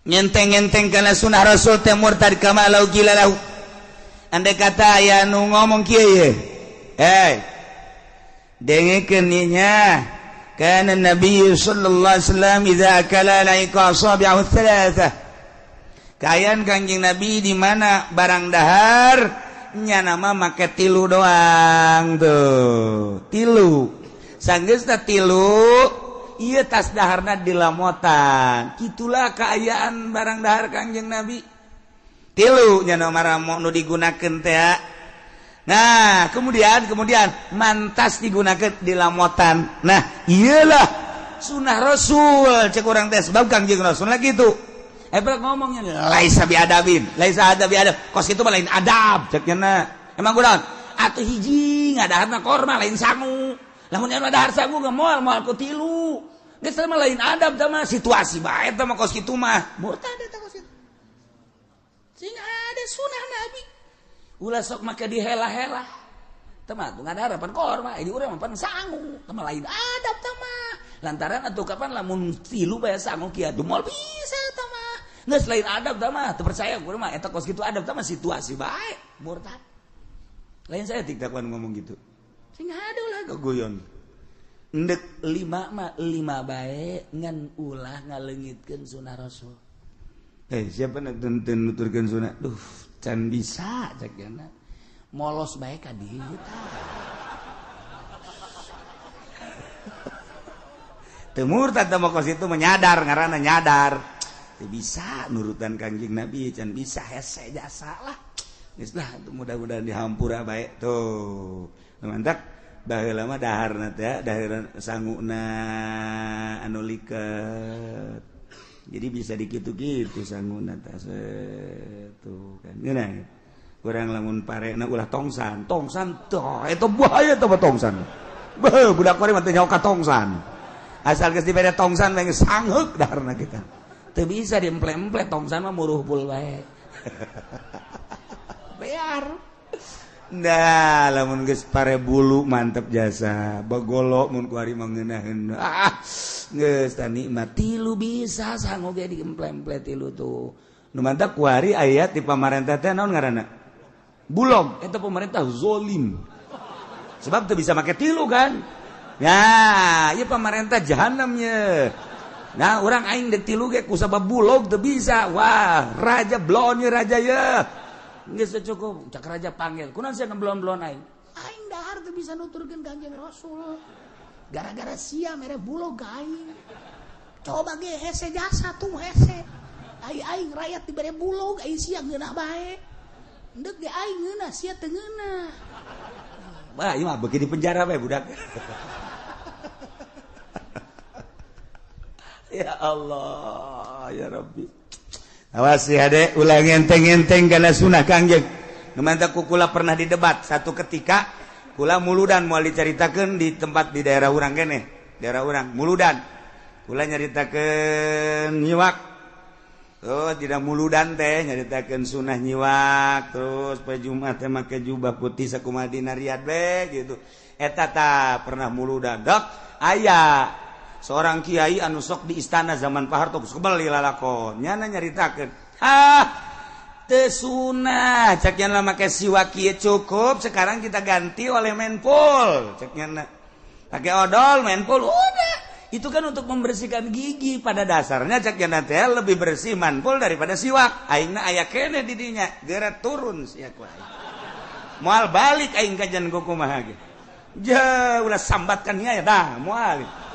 Nyenteng-enteng kana sunnah Rasul teh murtad kama lau gila lau. Andai kata aya nu ngomong kieu ye. Dengekeun nya kana Nabi sallallahu alaihi wasallam idza akala laika asabi'ahu thalathah. Kayan Kanjeng Nabi di mana barang dahar nya nama make tilu doang tuh. Tilu. Sanggeusna tilu ieu tas daharna dilamotan. Kitulah kaayaan barang dahar Kanjeng Nabi. Tilu nya nomor nu digunakeun teh. Nah, kemudian mantas digunakeun dilamotan. Nah, iyalah sunah Rasul cek urang teh sebab Kanjeng Rasul lagi gitu. Pernah ngomongnya laisa biadabin, laisa ada biadab. Kos itu mah lain adab ceknya na. Emang kunaon? Atuh hiji ngadaharna korma lain sangu. Lamun anu dahar sangu ge moal ku tilu. Geus mah lain adab tah mah situasi bae tah mah kos kitu mah. Murtad eta kos kitu. Sing ada sunah Nabi. Ulah sok make dihela-hela. Tah mah ngadahar pan korma, ini urang mah pan sangu. Tah mah lain adab tah mah. Lantaran atuh kapan lamun tilu bae sangu kieu moal bisa tah mah. Nggak selain adab tah mah teu percaya kurang mah eta kos kitu adab tah mah situasi bae murtad. Lain saya tidak kan ngomong gitu. Sing hade ulah gogoyon. Endek 5 mah 5 bae ngan ulah ngaleungitkeun sunah Rasul. Siapa nuturkeun nuturkeun sunah? Duh, can bisa cek yana. Molos bae ka dieu tah. Teu murtad tah mah kos kitu menyadar ngaranna nyadar. Bisa nurutan Kanjeng Nabi can bisa hese jasa lah geus lah mudah-mudahan dihampura bae tuh mantap baheula mah daharna teh dahar sanguna anu liket jadi bisa dikitu-kitu sanguna teh tuh kan geuna urang lamun parena ulah tongsan tuh eta bahaya teh tongsan budak kore mah teh nyawa ka tongsan asal geus dibere tongsan we sangheuk daharna kita. Teu bisa diemple-emple tongsan mah muruh pul bae. Bear. Nah, lamun geus pare bulu mantep jasa. Bagolo mun ku ari mah ngeunaheun. Geus tah nikmat. Tilu bisa sanggo ge diemple-emple tilu tuh. Nu mantep ku ari aya ti pamarentah teh naon ngaranna? Bulog. Eta pemerintah zolim. Sebab teu bisa make tilu kan. Nah, ieu pamarentah jahanam ye. Nah, orang aing dek tilu ge ku sabab bulog teu bisa. Wah, raja blon ye raja ye. Geus cukup, cak raja panggil. Kunaon sia ngeblon-blon aing? Aing dahar teu bisa nuturkeun Kanjeng Rasul. Gara-gara sia mere bulog aing. Coba ge hese jasa tuh hese. Aing rakyat dibere bulog, aing sia ngeunah bae. Endek ge aing ngeunah, sia teu ngeunah. Wah, ieu mah beuki di penjara bae budak. Ya Allah, ya Rabbi. Awas ya dek, ulah ngenteng-ngenteng kana sunah Kangjeng. Nu mantap kula pernah didebat satu ketika kula muludan moal dicaritakeun di tempat di daerah urang keneh. Daerah urang muludan. Kula nyaritakeun nyiwak. Terus tidak muludan teh nyaritakeun sunah nyiwak, terus poe Jumat teh make jubah putih sakumaha dina riad we gitu. Eta tah pernah muludan. Dok, aya seorang kiai anu sok di istana zaman Pak Harto kebal lalakon nyana nyaritakeun teu sunah cek nyana make siwak kieu cukup sekarang kita ganti oleh menpol cek nyana pakai odol menpol udah itu kan untuk membersihkan gigi pada dasarnya cek nyana teh lebih bersih menpol daripada siwak aingna aya keneh di dinya geura turun sia ku aing moal balik aing kajian kumaha ge ja ulah sambatkan nya dah moal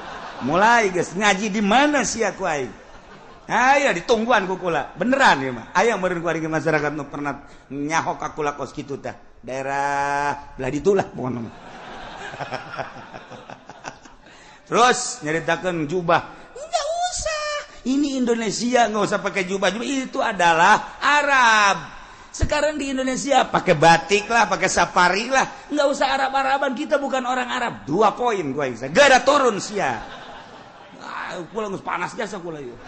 mulai guys ngaji di mana sih aku aing aya ditungguan ku kula beneran ieu mah aya meureun ku ari masyarakat nu pernah nyahok ka kula kos kitu teh daerah belah ditulah pokona mah terus nyeritakan jubah. Nggak usah, ini Indonesia, nggak usah pakai jubah. Itu adalah Arab. Sekarang di Indonesia pakai batik lah, pakai safari lah, nggak usah Arab-Araban. Kita bukan orang Arab. 2 poin gue yang gak ada turun sia. Pulang panas jasa kula yuk.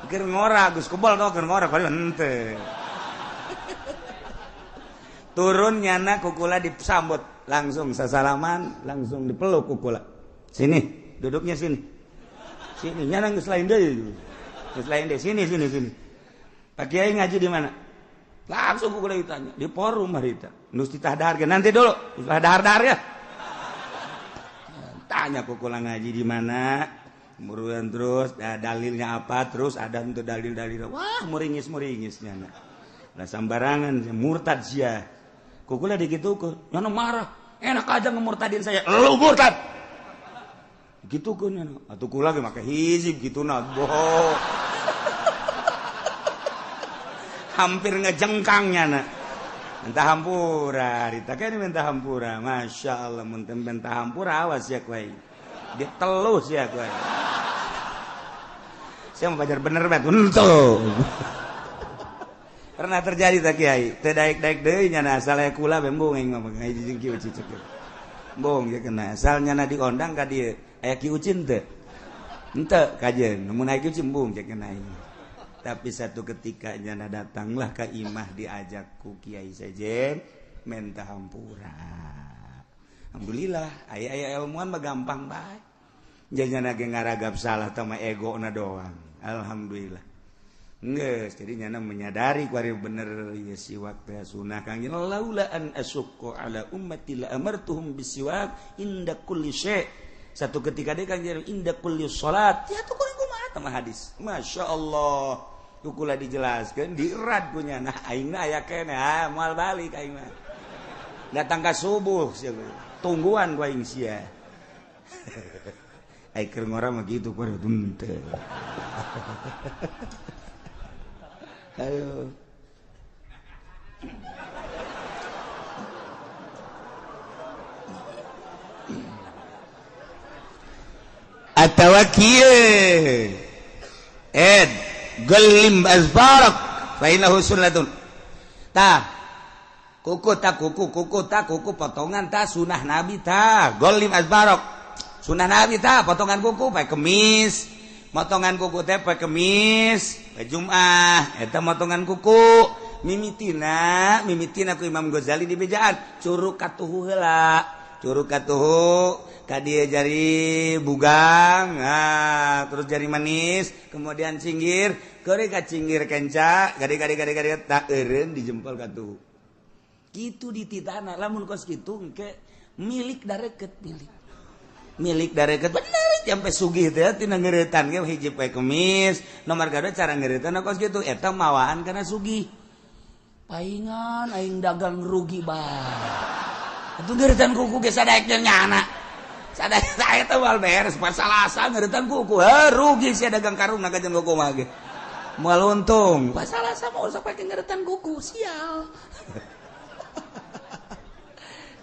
Kira ngora gus kebal tau kira ngora kali ente. Turun nyana kukula disambut langsung sasalaman langsung dipeluk kukula. Sini duduknya sini. Sini nyana geus lain deui. Geus lain deui sini. Pak Kiai ngaji di mana? Langsung kukula ditanya di forum harita. Nus ditadahar nanti dulu. Dahar ya. Tanya kukula ngaji di mana? Kemudian terus dalilnya apa, terus ada untuk dalil-dalil, wah muringis-muringisnya lah sambarangan murtad sia kukula digitukeun nyana marah enak aja ngemurtadin saya lu murtad gitukeun nyana atuh kula ge make hizib kituna boh hampir ngejengkang nyana mentah hampura rita kan mentah hampura masya Allah mun mentah hampura awas ya kuai ditelus ya kuai. Saya mau belajar bener banget untuk pernah terjadi tak kiai tedaik-daik deui nya asal kula bembung aing ngomong ngaji jeung kieu cicek bong ya kena asalnya diondang ka dieu aya Ki Ucin teu henteu kajeun mun aya Ki Ucin bong cek kena aing tapi satu ketika nya datanglah ka imah diajak ku Kiai Sejen menta hampura alhamdulillah aya ilmuan mah gampang bae jadinya ge ngaragap salah sama ego na doang. Alhamdulillah. Geus jadi nyana menyadari kuari bener ieu siwak teh sunah kang laula an asyqa ala ummati la amartuhum bisiwak inda kulli syai. Satu ketika deui kang inda kulli salat. Ya tuh kumaha tah hadis. Masyaallah. Kukula dijelaskeun dirad ku nyana aingna aya keneh moal balik aing mah. Datang ka subuh tungguan ku aing sia. Ai keur ngora mah gitu kudu teu. Ayo. At-tawakkil. Gallim azbarak fa innahu sunnatun. Kuku potongan ta sunah Nabi ta. Gallim azbarak. Sunah Nabi ta potongan kuku pakai kemis, potongan kuku teh pakai kemis, pakai Jumat, eta potongan kuku, mimitina ku Imam Ghazali di bejaan, curug katuhu heula, curug katuhu, kadieu jari bugang, terus jari manis, kemudian cinggir, keuri ka cinggir kenca, gade tak eureun di jempol katuhu. Kitu dititana, lamun kos kitu engke milik dareket milik dareket bener sampai sugih teh tina ngeuretan ge hiji poe kemis nomor kadua cara ngeuretan kos kitu eta mawaan kana sugih paingan aing dagang rugi bae atuh ngeuretan kuku ge sadaek jeung nyana sadaek saya teh wal beres pas salasa ngeuretan kuku rugi sia dagang karungna ka jeung kuku mah ge moal untung pas salasa mau usah pake ngeuretan kuku sial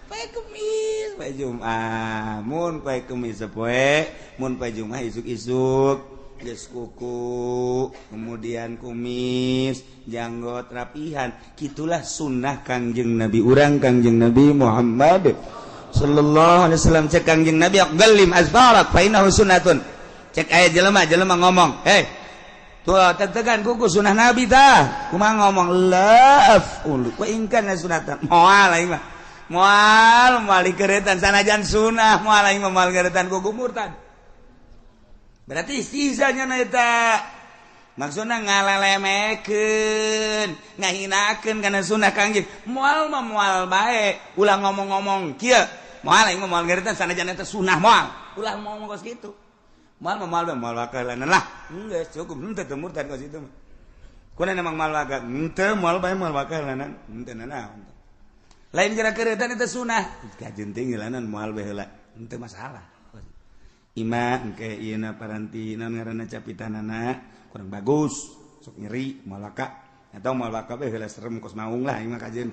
pae kemis pae Jumat mun pae kemis sapoe mun pae Jumat isuk-isuk geus kuku kemudian kumis janggot rapihan kitulah sunnah Kangjeng Nabi urang Kangjeng Nabi Muhammad sallallahu alaihi wasallam cek Kangjeng Nabi gallim azbarak fa innahu sunnatun cek aya jelema ngomong tuh tetegan kuku sunnah Nabi tah kumaha ngomong la aful wa in kana sunatan moal aing mah moal keretan sanajan sunah moal aing moal keretan kuku murtad berarti istizanya na eta maksudna ngalelemekeun ngahinakeun kana sunah Kangjeng moal mah moal bae ulah ngomong-ngomong kieu moal aing moal keretan sanajan eta sunah moal ulah ngomong kos kitu moal wakalanan lah geus cukup henteu teu murtad kos kitu mah kunaon emang moal wakal henteu moal bae moal wakalanan henteu naon lain kira keretan itu sunnah kajen tinggilanan moal heula henteu masalah ima engke ieu na paranti naon ngaranna capitanana kurang bagus sok nyeri moal waka atau moal waka bae heula serem kos maung lah ima kajen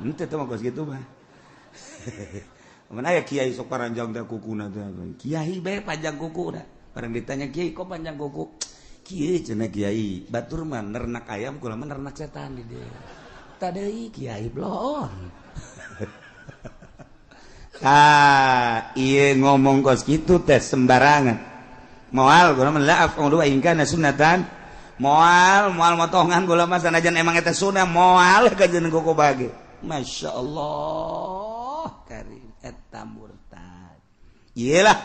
henteu teh mah kos kitu mah mana aya kiai sok paranjang teh kukuna teh kiai bae panjang kuku dah bareng ditanya kiai kok panjang kuku kiai cenah kiai batur mah nernak ayam kula mah nernak setan di dieu tadeuy kiai blon iya ngomong kos gitu teh sembarangan moal kula mah laaf qulu ingkana sunnatan moal motongan kula mah sanajan emang eta sunah moal kajeun kuku bage masyaallah karim eta murtad iyalah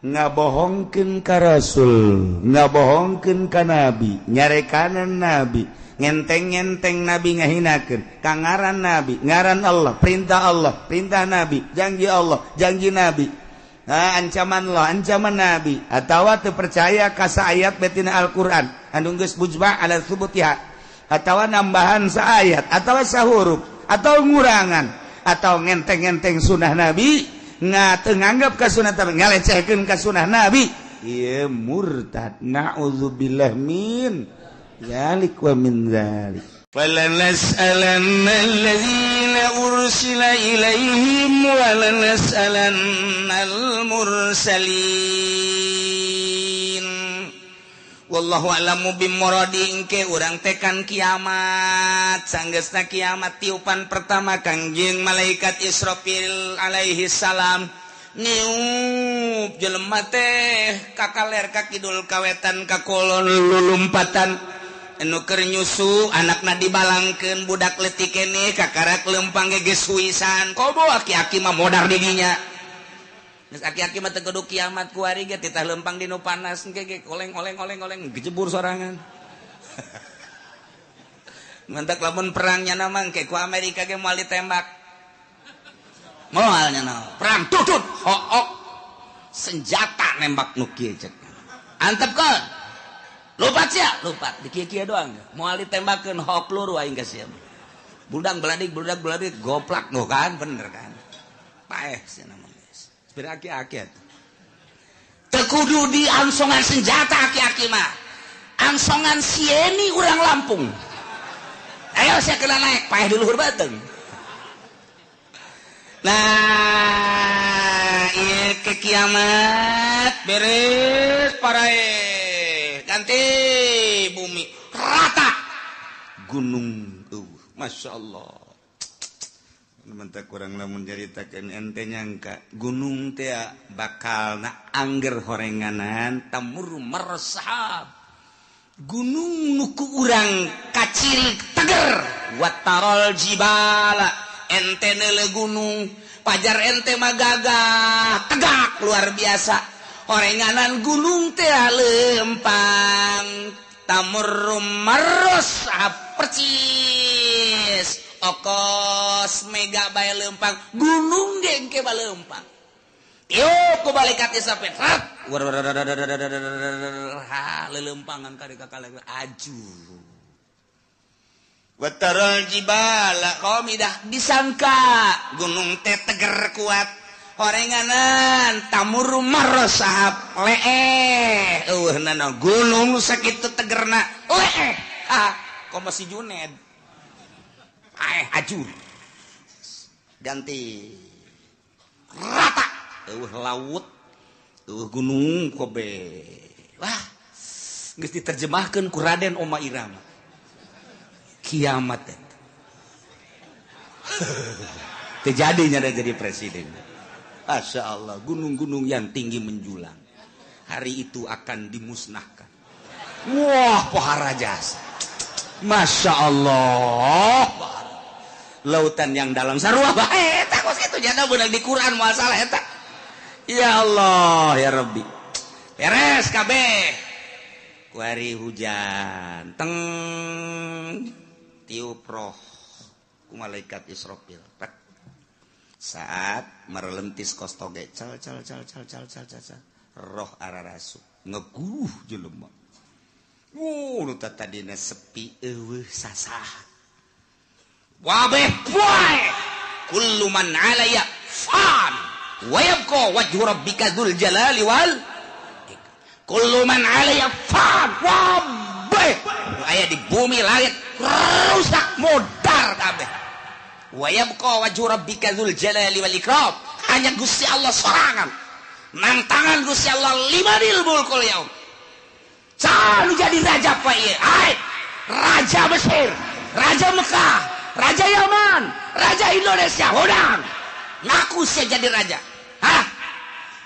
ngabohongkeun ka rasul ngabohongkeun ka nabi nyarekanan nabi ngenteng-ngenteng nabi ngahinakeun kangaran nabi ngaran Allah perintah nabi janji Allah janji nabi ancaman Allah ancaman nabi atawa teu percaya ka saayat betina Al-Qur'an anu geus mujma' ala tsubutiha atawa nambahan saayat atawa sahuruf atau ngurangan atau ngenteng-ngenteng sunnah nabi nganggap ka sunnah nabi ngalecehkeun ka sunnah nabi ieu murtad naudzubillah min zalik wa min zalik walanas'alanna alladzina ursila ilaihim walanas'alannal mursalin wallahu a'lamu bimuradi engke urang tekan kiamat sanggeusna kiamat tiupan pertama kangjeng malaikat Israfil alaihi salam niup jelema teh ka kaler ka kidul kawetan ka kulon lulumpatan anu keur nyusu anakna dibalangkeun budak leutik keneh kakarak leumpang geus suisan kobo aki-aki mah modar di dinya geus aki-aki mah teu kudu kiamat ku ari ge titah leumpang di nu panas ge oleng gejebur sorangan mantak lamun perangnya namang ke ku Amerika ge moal ditembak moalnya naon perang tutut hook senjata nembak nu kieu cek antepkeun lupat sia lupat di kieu doang moal ditembakkeun hook luru aing geus sia budak beladik goplak no kan bener kan paeh cenah mah geus sepira aki-aki atuh teu kudu diangsongan senjata aki-aki mah angsongan sieni urang Lampung ayo saya kena naik paeh di luhur bateung nah ieu ke kiamat beres parae ganti bumi rata gunung Masya Allah mentak kurang lamun jaritakeun ente nyangka gunung teh bakal na angger horenganan tamur meresap gunung nuku urang kaciri teger watarol jibala ente neule gunung pajar ente mah gagah tegak luar biasa horenganan gunung teh leumpang tamurum maros percis okos mega bae leumpang gunung dengke bae leumpang yo ku balikat sampai rat lelempangan ka kakale aju wataral jibala qamidah disangka gunung teh teger kuat horenganan tamuru marosahab leeh nana gunung sakitu tegerna leeh kok masih Juned ajur ganti rata laut gunung kobe wah geus diterjemahkeun ku Raden Oma Irama kiamat eta terjadinya jadi presiden. Masya Allah, gunung-gunung yang tinggi menjulang hari itu akan dimusnahkan. Wah, pohara jasa. Masya Allah, lautan yang dalam sarua bae eta kos kitu jana beunang di Quran moal salah eta. Ya Allah, ya Rabbi. Beres kabeh. Ku hari hujan, teng tiup roh ku malaikat Israfil. Saat merelentis kostoge cal roh ararasu ngeguh jelema nu tadina sepi eueuh sasah wabeh poe kullu man alaya fan wa yabqa wajhu rabbika dzul jalali wal kullu man alaya fan wabeh aya di bumi langit rusak modar kabeh wa yabqa wajhu rabbika dzul jalali wal ikram. Hanya Gusti Allah sorangan. Nang tangan Gusti Allah limanil mulkul yaum. Can jadi raja apa ieu? Hai, raja Mesir, raja Mekah, raja Yaman, raja Indonesia, udang. Ngaku sia jadi raja. Hah?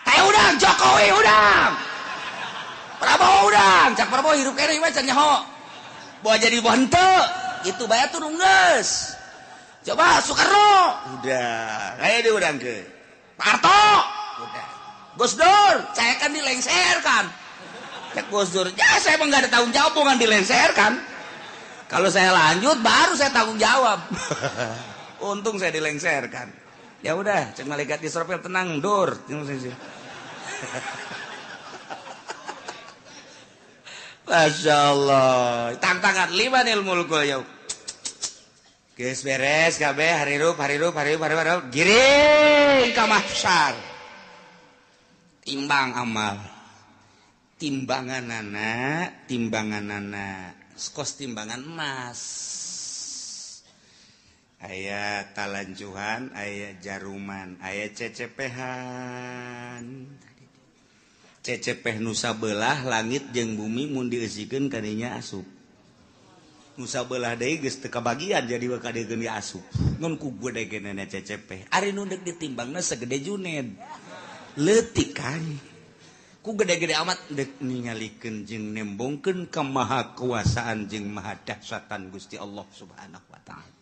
Kayak udang Jokowi udang. Prabowo udang, cak Prabowo hirup kene mah can nyaho. Bawa jadi henteu, itu bayar tuh geus. Coba Soekarno, udah kayak dia udang ke Pak Harto, udah. Gus Dur, saya kan dilengserkan. Cek Gus Dur, ya saya emang gak ada tanggung jawab bukan dilengserkan. Kalau saya lanjut baru saya tanggung jawab. Untung saya dilengserkan. Ya udah, cek malaikat Israfil tenang, Dur. Masya Allah. Tantangan limanil mulkul yaum. Geus beres kabeh harirup giring ka mahsyar. Timbang amal. Timbanganana kos timbangan emas. Aya talanjuhan, aya jaruman, aya cecepehan. Cecepeh nu sabelah langit jeung bumi mun dieusikeun ka dinya asup. Nu sabelah deui geus teu kabagian jadi ka dieu geus asup. Ngun ku gede genana cecepeh. Ari nu deuk ditimbangna sagede Juned. Leutik kan. Ku gede-gede amat deuk ningalikeun jeung nembongkeun ka maha kuasaan jeung maha dahsyatan Gusti Allah Subhanahu wa taala.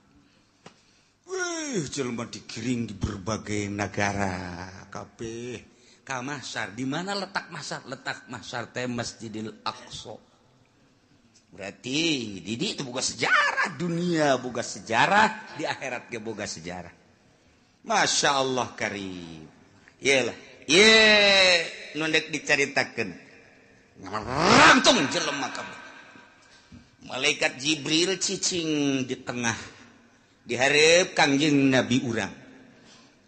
Jelema dikiring di berbagai negara kabeh. Ka mahsyar, di mana letak mahsyar? Letak mahsyar teh Masjidil Aqsa. Berarti di itu boga sejarah, dunia boga sejarah, di akhirat ge boga sejarah. Masya Allah karim. Iyalah, nu deuk dicaritakeun. Rantung jelema kabeh. Malaikat Jibril cicing di tengah. Dihareup Kangjeng Nabi urang.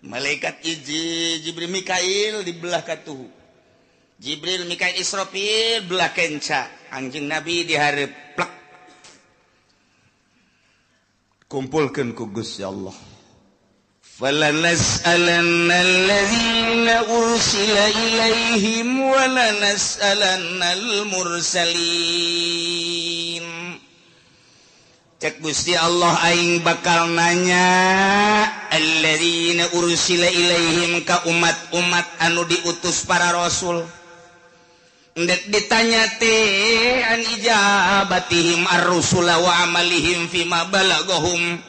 Malaikat Jibril Mikail di belah katuhu. Jibril Mikail Israfil belah kenca. Anjing Nabi dihareup plak. Kumpulkeun ku Gusti Allah. Falanas'alanna alladzina ursila ilaihim wa lanas'alanna al-mursalin. Cek Gusti Allah aing bakal nanya alladzina ursila ilaihim ka umat-umat anu diutus para rasul. Ndek ditanya teh an ijabatihim ar-rusula wa amalihim fima balagahum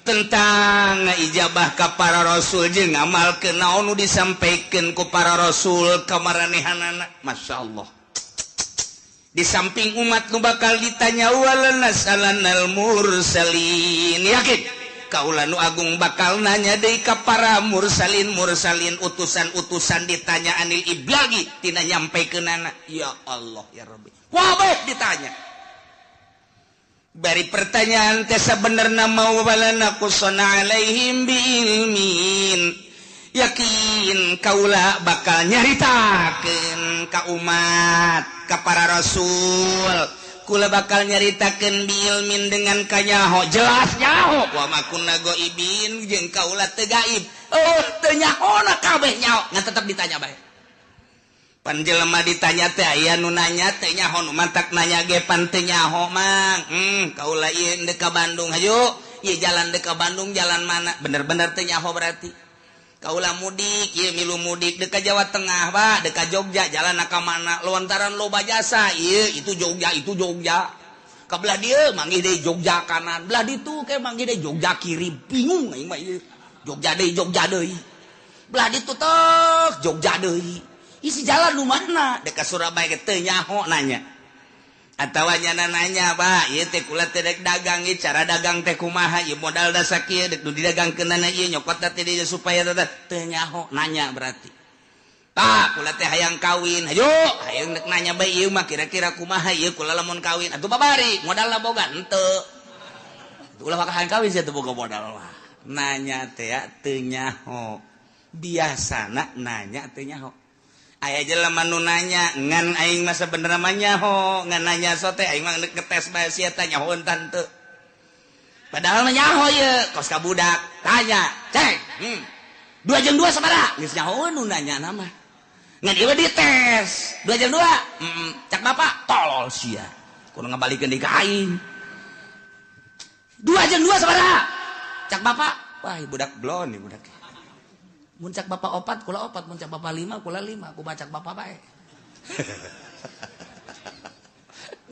tentang ijabah ka para rasul jeung ngamalkeun naon nu disampaikeun ku para rasul ka maranehanana. Masyaallah. Di samping umat nu bakal ditanya walanas'alannal mursalin. Yakin kaula nu agung bakal nanya deui ka para mursalin utusan-utusan ditanya anil iblagi tina nyampekeunana. Ya Allah ya Rabbi. Wabah ditanya. Bari pertanyaan teh sabenerna mau walana qusana alaihim biilmin. Yakin kaula bakal nyaritakeun ka umat, ka para rasul. Kula bakal nyaritakeun biilmin dengan kanyaho, jelas nyaho. Wa makunna goibin jeung kaula teu gaib. Teu nyahona kabeh nyaho, ngan tetep ditanya bae. Pan jelema ditanya teh aya nu nanya teh nyaho, nu mantak nanya ge pan teu nyaho mang. Kaula ieu deuk ka Bandung hayu. Ieu jalan deuk ka Bandung jalan mana? Bener-bener teu nyaho berarti. Kaula mudik, ieu milu mudik deuk ka Jawa Tengah, Pak, deuk ka Jogja, jalan ka mana? Lontaran loba jasa, ieu itu Jogja. Ka belah dieu manggih deui Jogja kanan, belah ditu ke manggih deui Jogja kiri. Bingung aing mah ieu. Jogja deui. Belah ditu tek Jogja deui. Isi jalan nu mana? Deuk ka Surabaya ge teu nyaho nanya. Atawa nyana nanya, Pak, ieu teh kula teh rek dagang ieu cara dagang teh kumaha? Ieu modal da sakieu deuk didagangkeunana ieu nyokotna teh dieu supaya teu nyaho nanya berarti. Pak, kula teh hayang kawin. Hayu, hayang deuk nanya bae ieu mah kira-kira kumaha ieu kula lamun kawin. Atuh babari, modalna boga henteu. Ulah bakal hayang kawin sia teu boga modal mah. Nanya teh teu nyaho. Biasana nanya teu nyaho. Aya jelema nu nanya ngan aing mah sabenerna mah nyaho, ngan nanya sote aing mah ngetes bae sia teh nyahoan tante. padahal nyaho ya kos ka budak tanya cek 2 jeung 2 sabaraha geus nyaho nu nanya nama ngan ieu dites 2 jeung 2 cak bapak tolol sia kudu ngabalikeun di ka aing 2 jeung 2 sabaraha cak bapak wah budak blon nih budak mun cak bapak 4 kula 4 mun cak bapak 5 kula 5 aku bacak bapak bae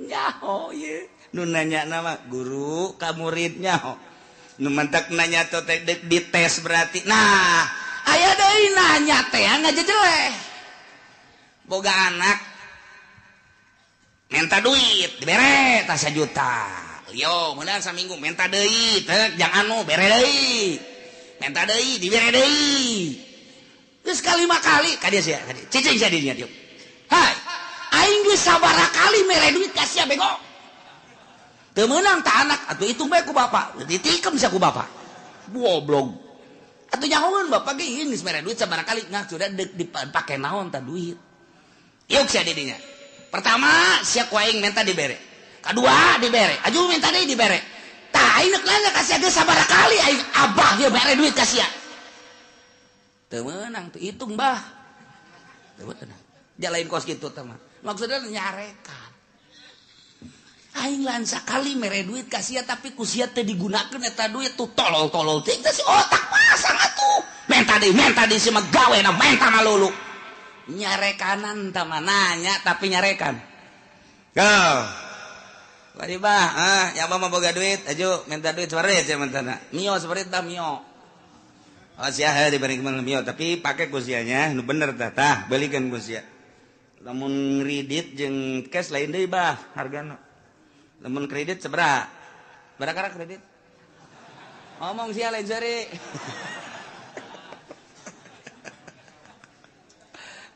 nyaho ye nu nanya nama guru ka muridnya nu mentek nanya teh dites berarti nah aya deui nanya teh ngajejeleh boga anak minta duit dibere tah 1 juta yo meunang saminggu minta deui teh jang anu bere deui minta deui dibere deui geus kalima kali ka dia sia cicing sia dinya dieu hai aing geus sabaraha kali mere duit ka sia bego teu meunang tah anak atuh hitung bae ku bapak ditikem sia ku bapak goblok atuh nyahoeun bapak ge ieu geus mere duit sabaraha kali ngak sudah dipake naon tah duit ieu sia didinya pertama sia ku aing minta dibere kedua dibere aju minta deui dibere tah aing nanya ka sia geus sabaraha kali aing abah ge mere duit ka sia teu meunang teu hitung bah teu meunang jalain kos kitu teh mah maksudna nyarekan aing lan sakali mere duit ka sia tapi ku sia teu digunakeun eta duit tuh tolol-tolol teh si otak pasang atuh menta deui si mah gawena menta malulu nyarekanan tah mah nanya tapi nyarekan go bari bah ya mah boga duit aju minta duit sabarit sia mentana mio sabarit tah mio sia diberi kemana mio tapi pake ku sianya nu bener tah beulikeun ku sia lamun kredit jeung cash lain deui bah hargana lamun kredit sabaraha barakara kredit ngomong sia lain sari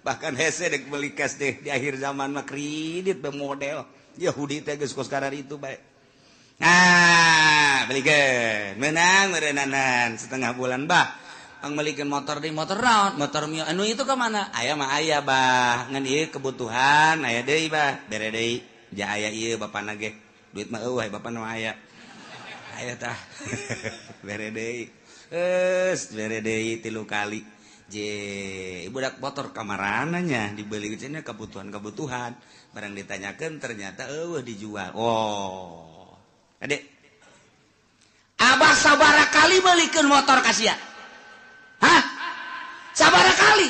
bahkan hese dek beli cash deh di akhir zaman mah kredit bemodel Yahudi teh geus kos karar itu bae belikeun meunang meureunanan setengah bulan bah ngelikeun motor di motor naon motor mio anu itu ke mana aya mah aya bah ngan ieu kebutuhan aya deui bah bere deui ja aya ieu bapana ge duit mah eueuh bapana mah aya tah bere deui bere deui 3 kali je budak motor kamarana nya dibeli cenah kebutuhan barang ditanyakeun ternyata eueuh dijual oh adek abah sabaraha kali beulikeun motor ka sia hah? Sabaraha kali?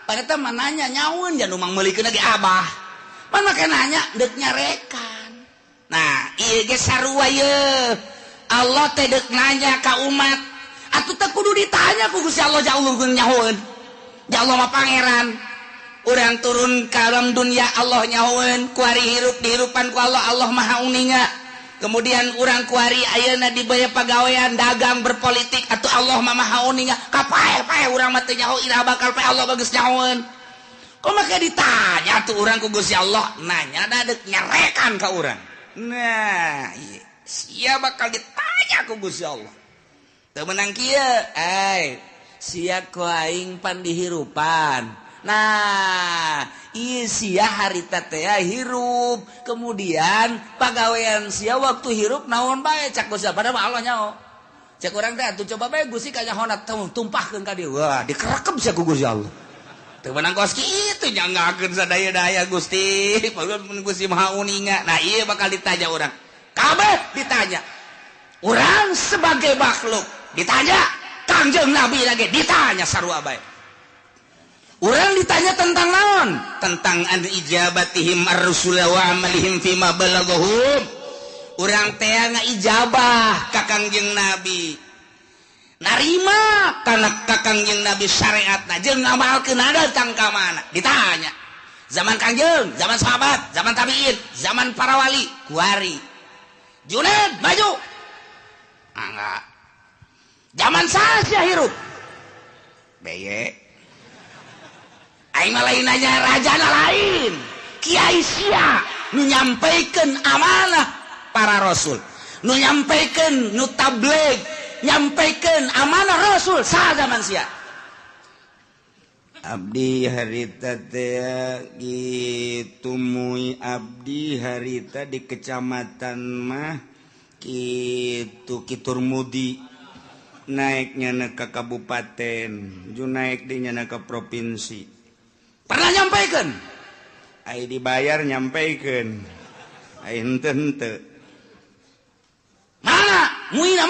Pak mah nanya nyaun jangan umang meulikeun lagi abah. Man make nanya deuk nyarekan. Nah, ieu ge sarua ye. Allah teh deuk nanya ka umat. Atuh teh kudu ditanya ku Gusti Allah jauh nyahoeun. Ja Allah mah pangeran. Urang turun ka alam dunia Allah nyahoeun, kuari hirup dihirupan ku Allah, Allah Maha Uninga. Kemudian urang kuari ayeuna dibaya pagawean dagang berpolitik atuh Allah mah Maha Uninga kapae urang mah teu nyaho ira bakal pae Allah bagus nyahoeun kok make ditanya tuh urang ku Gusti Allah nanya da deuk nyarekan ka urang nah ieu sia bakal ditanya ku Gusti Allah teu meunang kieu sia ku aing pan dihirupan nah ieu sia harita teh hirup kemudian pagawean sia waktu hirup naon bae cak Gusti padahal Allah nyaho cak urang teh atuh coba bae Gusti ka nyahona tumpahkeun ka dieu wah dikerekem sia ku Gusti Allah teu menang kos kitu nyanggakeun sadaya-daya Gusti paulun Gusti Maha Uninga nah ieu bakal ditanya urang kabeh ditanya urang sebagai makhluk ditanya Kangjeng Nabi lagi ditanya sarua bae urang ditanya tentang naon? Tentang an ijabatihim ar-rusul wa amalihim fima balagahum. Urang teh ngaijabah ka Kangjeng Nabi. Narima kana ka Kangjeng Nabi syariatna jeung ngamalkeun datang ka mana? Ditanya. Zaman Kangjeng, zaman sahabat, zaman tabi'in, zaman para wali, kuari. Junaid maju. Enggak. Zaman saha hirup? Beye. Aing mah lain nanya rajana lain kiai sia nu nyampaikeun amanah para rasul nu nyampaikeun nu tabligh nyampaikeun amanah rasul saha zaman sia abdi harita teh gitu mui abdi harita di kecamatan mah Kiturmudi naiknya ke kabupaten ju naik dinya ke provinsi pernah nyampaikan dibayar nyampaikan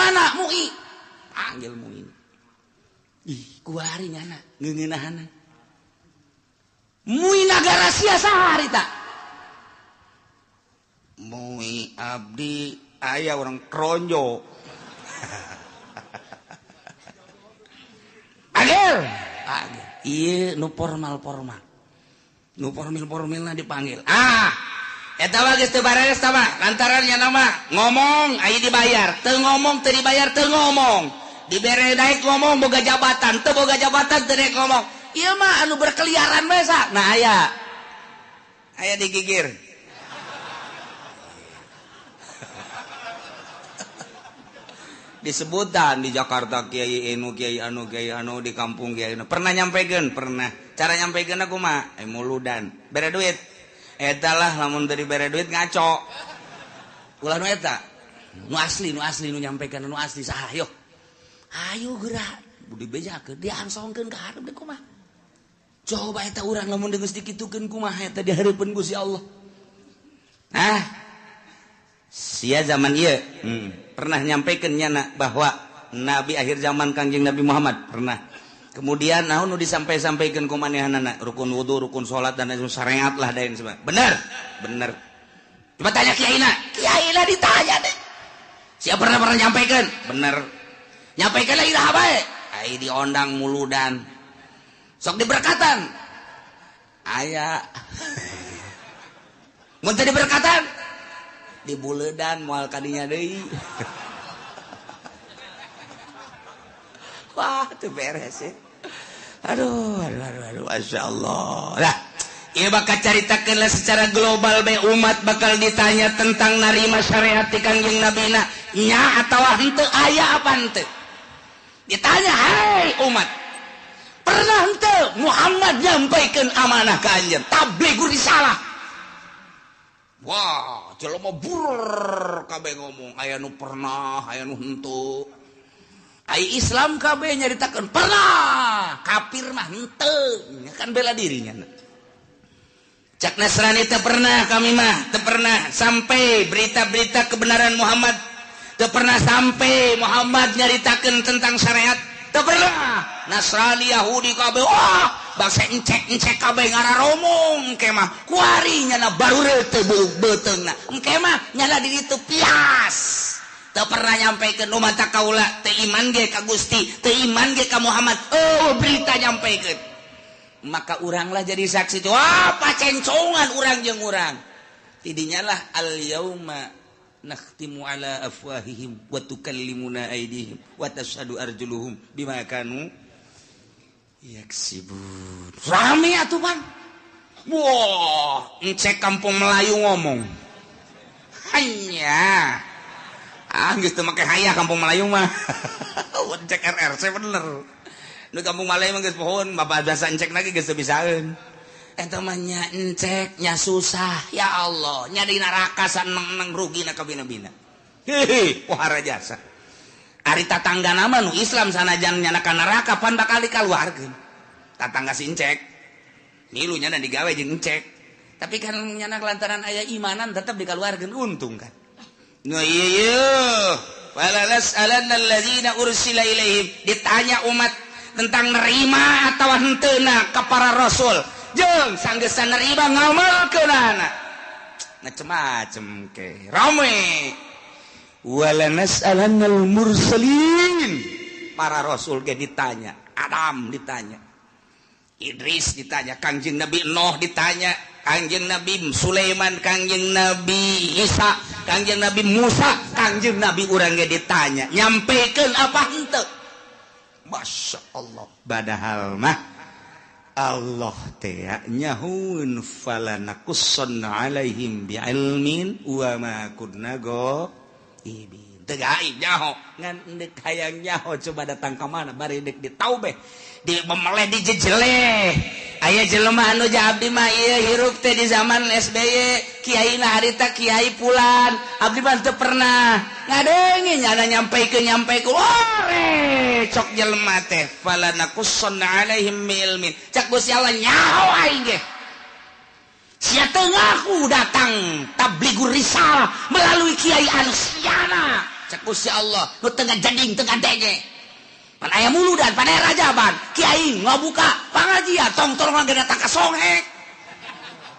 mana Mui panggil Mui kuari nyana ngeungeunahana Mui nagara sia sahari tak Mui abdi ayah orang kronjo panggil iya nu formal nu formal dipanggil eta mah geus teu bares tah mah lantarannya nama ngomong aya dibayar teu ngomong teu dibayar teu ngomong dibere daek ngomong boga jabatan teu boga jabatan teu daek ngomong ieu mah anu berkeliaran bae sa nah aya digigir disebutan di Jakarta Kiai anu di kampung Kiai pernah nyampaikan pernah cara nyampaikan aku mah muludan bere duit eta lah lamun dari bere duit ngaco ulah nu eta nu asli nu nyampaikan nu asli saha ayo geura budi bejakeun diangsongkeun ka hareup deui kumaha coba eta urang lamun geus dikitukeun kumaha eta di hareupeun Gusti Allah sia zaman ieu pernah nyampaikan nyana bahwa Nabi akhir zaman Kangjeng Nabi Muhammad pernah kemudian naon nu disampaikan ku manehanana rukun wudu rukun salat dan syariat lah dain sebab bener coba tanya kiaina ditanya deh siapa pernah nyampaikan bener nyampaikan lagi dah bae ai diondang muludan sok diberkatan aya mun teu diberkatan dibuledan moal kadinya deui wah itu beres ya aduh Masya Allah lah ieu bakal caritakeun secara global be umat bakal ditanya tentang narima syariat ti Kangjeng Nabi na nya atawa henteu aya apa henteu ditanya hai umat pernah henteu Muhammad nyampaikeun amanah ka anjeun tablighur risalah wah jelema burr kabeh ngomong aya nu pernah aya nu henteu ai Islam kabeh nyaritakeun pernah kafir mah henteu kan bela dirinya cak Nasrani teu pernah kami mah teu pernah sampai berita-berita kebenaran Muhammad teu pernah sampai Muhammad nyaritakeun tentang syariat teu pernah Nasrani Yahudi kabeh wah bangsa encek kabeh ngararomong engke mah kuari nyana baru teu beuteungna engke mah nyana di ditu pias teu pernah nyampaikeun umat kaula teu iman ge ka Gusti teu iman ge ka Muhammad berita nyampaikeun maka uranglah jadi saksi tuh wah pacencongan urang jeung urang tidinya lah al yauma nakhtimu ala afwahihim wa tukallimuna aydihim wa tashhadu arjuluhum bima kanu yaksibun rame atuh Bang wah encek kampung Melayu ngomong hanya geus teu make hayah kampung Melayu mah encek RRC bener nu kampung Melayu mah geus pohon bapak bahasa encek lagi geus teu bisaeun eta mah nya encek nya susah ya Allah nya di neraka saneng-neng rugina ka bina-bina hehe pohara jasa ari tatangga nama nu Islam sanajan nyana ka neraka pan bakal dikaluarkeun tatangga si encek milu nyana digawe jeung encek tapi kan nyana lantaran aya imanan tetep dikaluarkeun untung kan no iya walalas alannal ladzina ursila ilaihim ditanya umat tentang nerima atawa henteu ka para rasul jeung sanggeus nerima ngamalkeunana macem-macem ke rame wala nas'alannal mursalin para rasul ge ditanya Adam ditanya Idris ditanya Kangjeng Nabi Nuh ditanya Kangjeng Nabi Sulaiman Kangjeng Nabi Isa Kangjeng Nabi Musa Kangjeng Nabi urang ge ditanya nyampikeun apa henteu Masya Allah padahal mah Allah teh nyahun falanakussan alaihim bi'ilmin wa ma kunna ghaibin teu gaib nyaho ngan deuk hayang nyaho coba datang ka mana bari deuk ditaubeh di memeleh di jejele aya jelema anu ja abdi mah ieu hirup teh di zaman SBY kiaina harita kiai Pulan abdi mah teu pernah ngadengi nyana nyampeikeun ore cok jelema teh falanakussanna alaihim ilmin cak Gusti Allah nyaho aing ge sia teu ngaku datang tabligur risalah melalui kiai anu siana cak Gusti Allah nu teu ngajading teu ngadenge pan aya muludan pan aya rajaban kiai ngabuka pangajian tong-tong ngena tak kasongek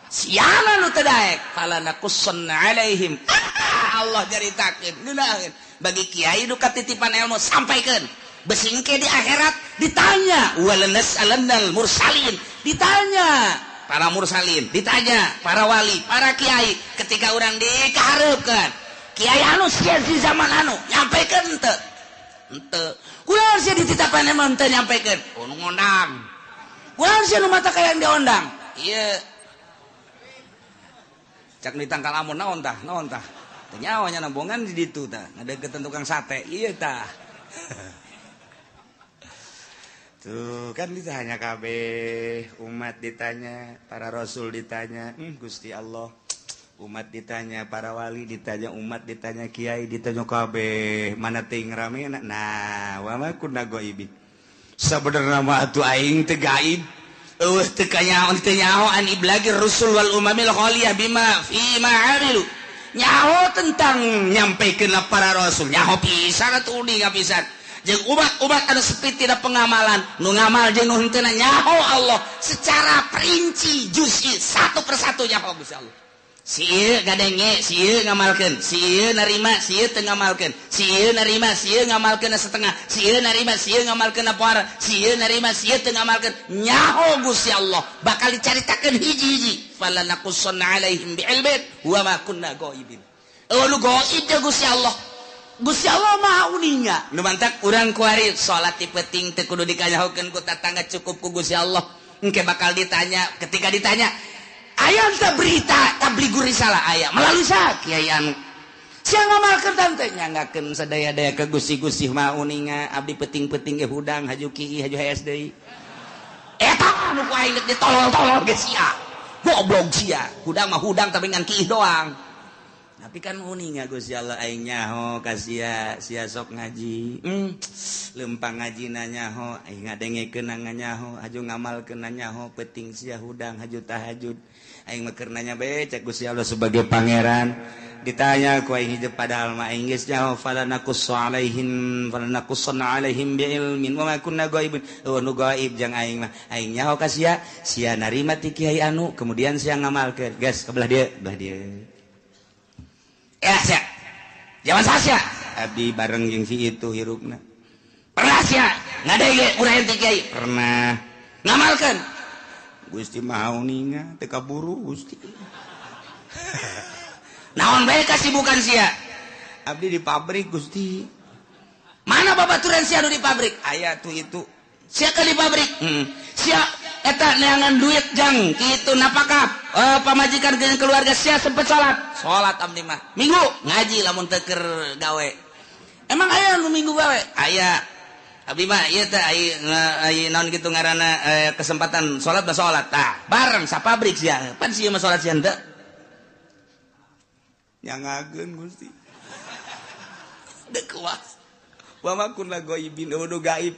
siana nu teu daek falanakussanna alaihim Allah jaritakeun ngeunaheun bagi kiai nu katitipan ilmu sampaikeun besingke di akhirat ditanya walanas alannal mursalin ditanya para mursalin ditanya para wali para kiai ketika urang dikahareukeun kiai anu sia di zaman anu nyampaikeun teu henteu kunaon sia dititapan emang teu nyampaikeun nu ngondang kunaon sia nu mata kayang diondang ieu cak ditangkal amun naon tah teu nyawa nya nambongan di ditu tah ngadeukeutan tukang sate ieu tah tuh kan ditanya kabeh umat ditanya para rasul ditanya Gusti Allah umat ditanya para wali ditanya umat ditanya kiai ditanya kabeh mana teuing ramena nah wa ma kunna ghaibin sabenerna mah atuh aing teu gaib eueuh teu kanyaho teu nyaho an iblagi rusul wal umamil khaliyah bima fi ma amilu nyaho tentang nyampaikeun para rasul nyaho pisan atuh uning pisan jeung umat anu sepi tidak pengamalan nu ngamal jeung nu henteu nyaho Allah secara perinci juz'i satu persatu nyaho Gusti Allah si ieu gadenge si ieu ngamalkeun si ieu narima si ieu teu ngamalkeun si ieu narima si ieu ngamalkeun setengah si ieu narima si ieu ngamalkeun poara si ieu narima si ieu teu ngamalkeun nyaho Gusti Allah bakal dicaritakeun hiji-hiji falanakussanna alaihim bi'ilmin wa ma kunna ghaibin lu gaib ya Gusti Allah Gusti Allah maha uninya nu mantak urang kuari salat ti penting teu kudu dikanyahokeun ku tatangga cukup ku Gusti Allah engke bakal ditanya ketika ditanya aya teh berita tabligur risalah aya melalui saha kiai anu sia ngamalkeun teh nyanggakeun sadaya-daya ka Gusti maha uninga abdi penting-penting ge hudang haju kiai haju HSDI eta nu ku aing ditolol-tolol ge sia goblok sia hudang mah hudang tapi ngan kiai doang tapi kan uninga Gusti Allah aing nyaho ka sia sok ngaji lempang ngaji nyaho aing ngadengekeun nyaho haju ngamalkeun nyaho penting sia hudang haju tahajud aing mah keur nanya bae cek Gusti Allah sebagai pangeran ditanya ku aing hidup padahal mah aing geus nyaho falanakussanna alaihim biilmin wa ma kunna ghaibin nu gaib jang aing mah aing nyaho ka sia narima ti kiai anu kemudian sia ngamalkeun geus ka belah dieu ya sia zaman sasia abdi bareng jeung si itu hirupna pernah sia ngadege urang teh kiai pernah ngamalkeun Gusti maha uninga teu kaburu Gusti naon bae kasibukan sia abdi di pabrik Gusti mana babaturan sia anu di pabrik aya tuh itu sia ka di pabrik sia eta neangan duit jang kitu napakah pamajikan jeung keluarga sia sempet salat abdi mah minggu ngaji lamun teu keur gawe emang aya nu minggu gawe aya abdi mah ieu teh ai naon kitu ngaranna kesempatan salat mah salat tah bareng sapabrik sia pan sia mah salat sia henteu nyangageun Gusti deuk kuas wa ma kunna ghaibin nu gaib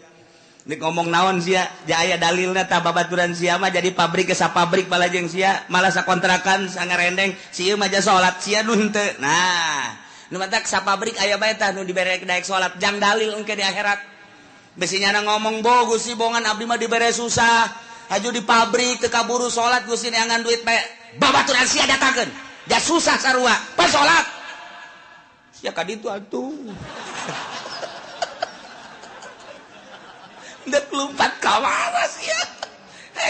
nek ngomong naon sia ja aya dalilna tah babaturan sia mah jadi pabrik ke sapabrik bala jeung sia malah sakontrakan sangarendeng sia mah ja salat sia nu henteu nah nu matak sapabrik aya bae tah nu dibere daek salat jang dalil engke di akhirat besinya ngomong bo Gusti bongan abdi mah dibere susah haju di pabrik teu kaburu salat Gusti neangan duit bae babaturan sia datangkeun ja susah sarua pas salat sia ka ditu atuh dek lompat ka mana sia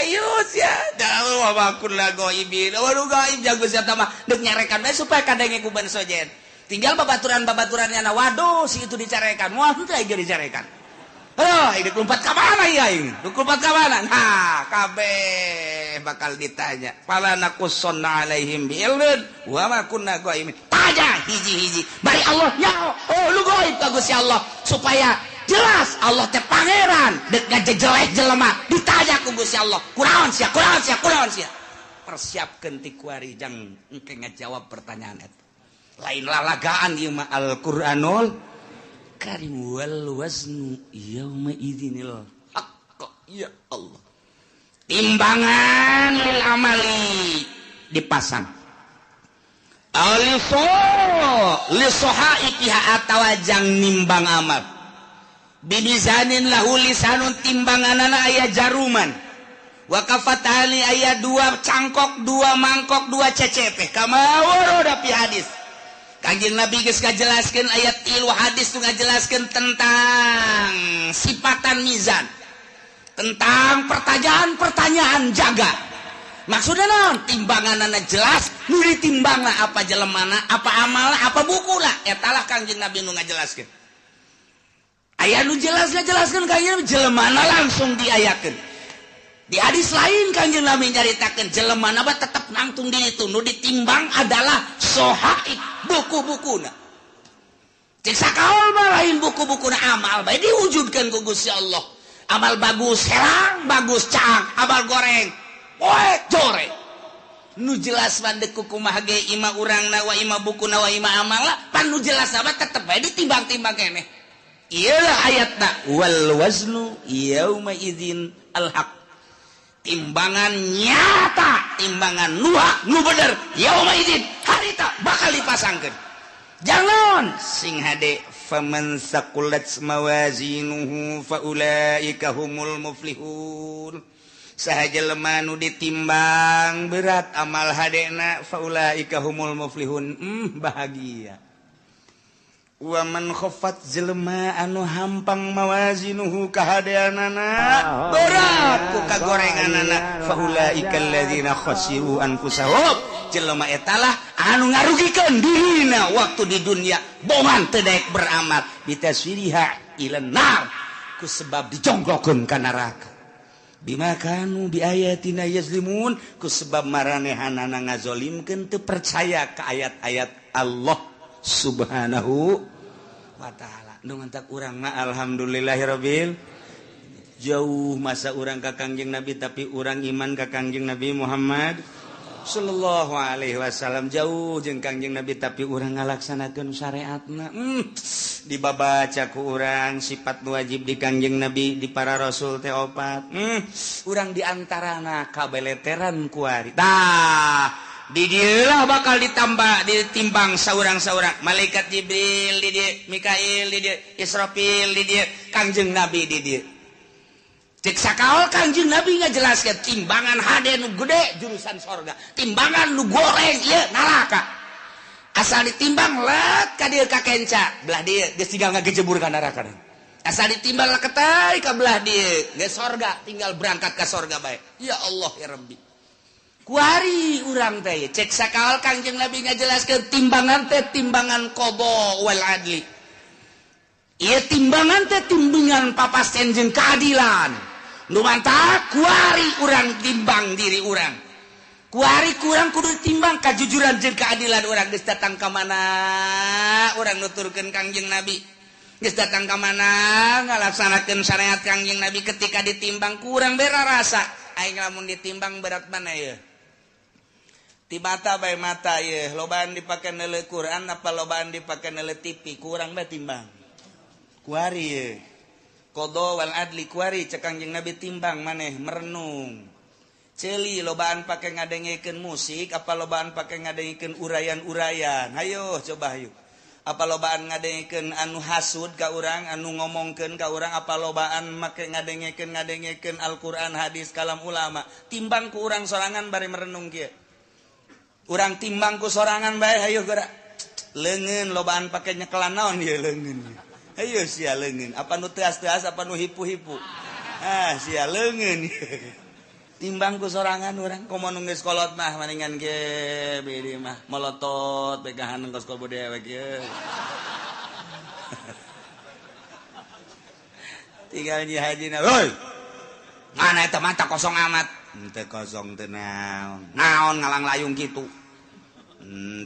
ayo sia dalu wabakun la goibin waduh gaib jago sia mah dek nyarekan bae supaya kadenge ku ban sojen tinggal babaturan-babaturannya na waduh si itu dicarekan wah teu aja dicarekan dek lompat ka mana ya aing dek lompat ka mana nah kabeh bakal ditanya falanakussanna alaihim biilmin wa ma kunna ghaibin tanya hiji-hiji bari Allah nyaho lu gaib ka Gusti Allah supaya jelas Allah teh pangeran dek ngajejelek jelema ditanya ku Gusti Allah kunaon sia persiapkeun ti kuari jang engke ngajawab pertanyaan eta lain lalagaan ieu mah Al-Qur'anul Karim wal waznu yauma idzinil haqq ya Allah timbangan lil amali dipasang lisohaikiha atawa jang nimbang amal bimizanin lahu lisanun timbanganana aya jaruman wakafat ali aya 2 cangkok 2 mangkok 2 ceceteh kama waroda fi hadis Kanjeng Nabi geus ngajelaskeun ayat 3 hadis tu ngajelaskeun tentang sifatan mizan tentang pertanyaan-pertanyaan jaga maksudnya non timbanganana jelas nu ditimbangna apa jelemana apa amalna apa bukuna eta lah Kanjeng Nabi nu ngajelaskeun aya nu jelas ngajelaskeun Kanjeng Nabi jelemana langsung diayakeun di hadis lain Kanjeng Nabi nyaritakeun jelemana mah tetep nangtung di itu nu ditimbang adalah sohaib buku-bukuna cek sakaol mah lain buku-bukuna amal bae diwujudkeun ku Gusti Allah amal bagus herang bagus caang amal goreng poek jore nu jelas mandek kumaha ge ima urangna wa ima bukuna wa ima amala pan nu jelas apa tetep bae ditimbang-timbang keneh ieu ayatna wal waznu yauma idzin al haq timbangan nyata timbangan nu bener yauma idzin harita bakal dipasangkeun jangan sing hade faman saqulat mawazinuhu faulaika humul muflihun sahaja lemah nu ditimbang berat amal hadena faulaika humul muflihun bahagia wa man khaffat jelema anu hampang mawazinuhu kahadeanana berat ku kagorenganana faulaika alladzina khasiru anfusahum jelema eta lah anu ngarugikeun dirina waktu di dunia bohong teu daek beramal bitaswiriha ilan nar ku sebab dijongklokeun ka neraka bima kanu bi ayatina yazlimun ku sebab maranehanana ngazolimkeun teu percaya ka ayat-ayat Allah subhanahu wa ta'ala nu ngantak urang mah alhamdulillahirabbil jauh masa urang ka Kangjeng Nabi tapi urang iman ka Kangjeng Nabi Muhammad sallallahu alaihi wasallam jauh jeung Kangjeng Nabi tapi urang ngalaksanakeun syariatna dibabaca ku urang sifat nu wajib di Kangjeng Nabi di para rasul teh 4 urang diantarana kabeleteran kuari tah di dieu bakal ditimbang saurang-saurang malaikat Jibril di dieu Mikail di dieu Israfil di dieu Kangjeng Nabi di dieu cek sakaol Kangjeng Nabi ngajelaskeun timbangan hade nu gede jurusan sorga timbangan nu goreng ieu neraka asal ditimbang let ka dieu ka kenca belah dieu geus tinggal ngagejebur ka neraka asal ditimbang ketay ka belah dieu geus sorga tinggal berangkat ka sorga bae ya Allah ya Rabbi kuari urang teh cek sakaol Kangjeng Nabi ngajelaskeun timbangan teh timbangan qada wal adli ieu timbangan teh timbangan papasten jeung keadilan nu mantap kuari urang timbang diri urang kuari kurang kudu timbang kajujuran jeung keadilan urang geus datang ka mana urang nuturkeun Kangjeng Nabi geus datang ka mana ngalaksanakeun syariat Kangjeng Nabi ketika ditimbang kurang bera rasa aing lamun ditimbang berat mana ieu ti mata bae mata ye lobaan dipake neuleuh Quran apa lobaan dipake neuleuh TV kurang bae timbang kuari ye qada wal adli kuari cek Kangjeng Nabi timbang maneh merenung ceuli lobaan pake ngadengekeun musik apa lobaan pake ngadengekeun urayan-urayan hayo coba hayu apa lobaan ngadengekeun anu hasud ka urang anu ngomongkeun ka urang apa lobaan make ngadengekeun Al-Qur'an hadis kalam ulama timbang ku urang sorangan bari merenung kieu urang timbang ku sorangan bae hayu geura leungeun lobaan pake nyekelan naon ieu leungeun hayu sia leungeun apa nu teas-teas apa nu hipu-hipu sia leungeun timbang ku sorangan urang komo nu geus kolot mah maningan ge beureum mah molotot pegahan engkos kolot dewek ye tinggal nyi hajina heuy mana eta mata kosong amat teu kosong teu naon ngalang layung kitu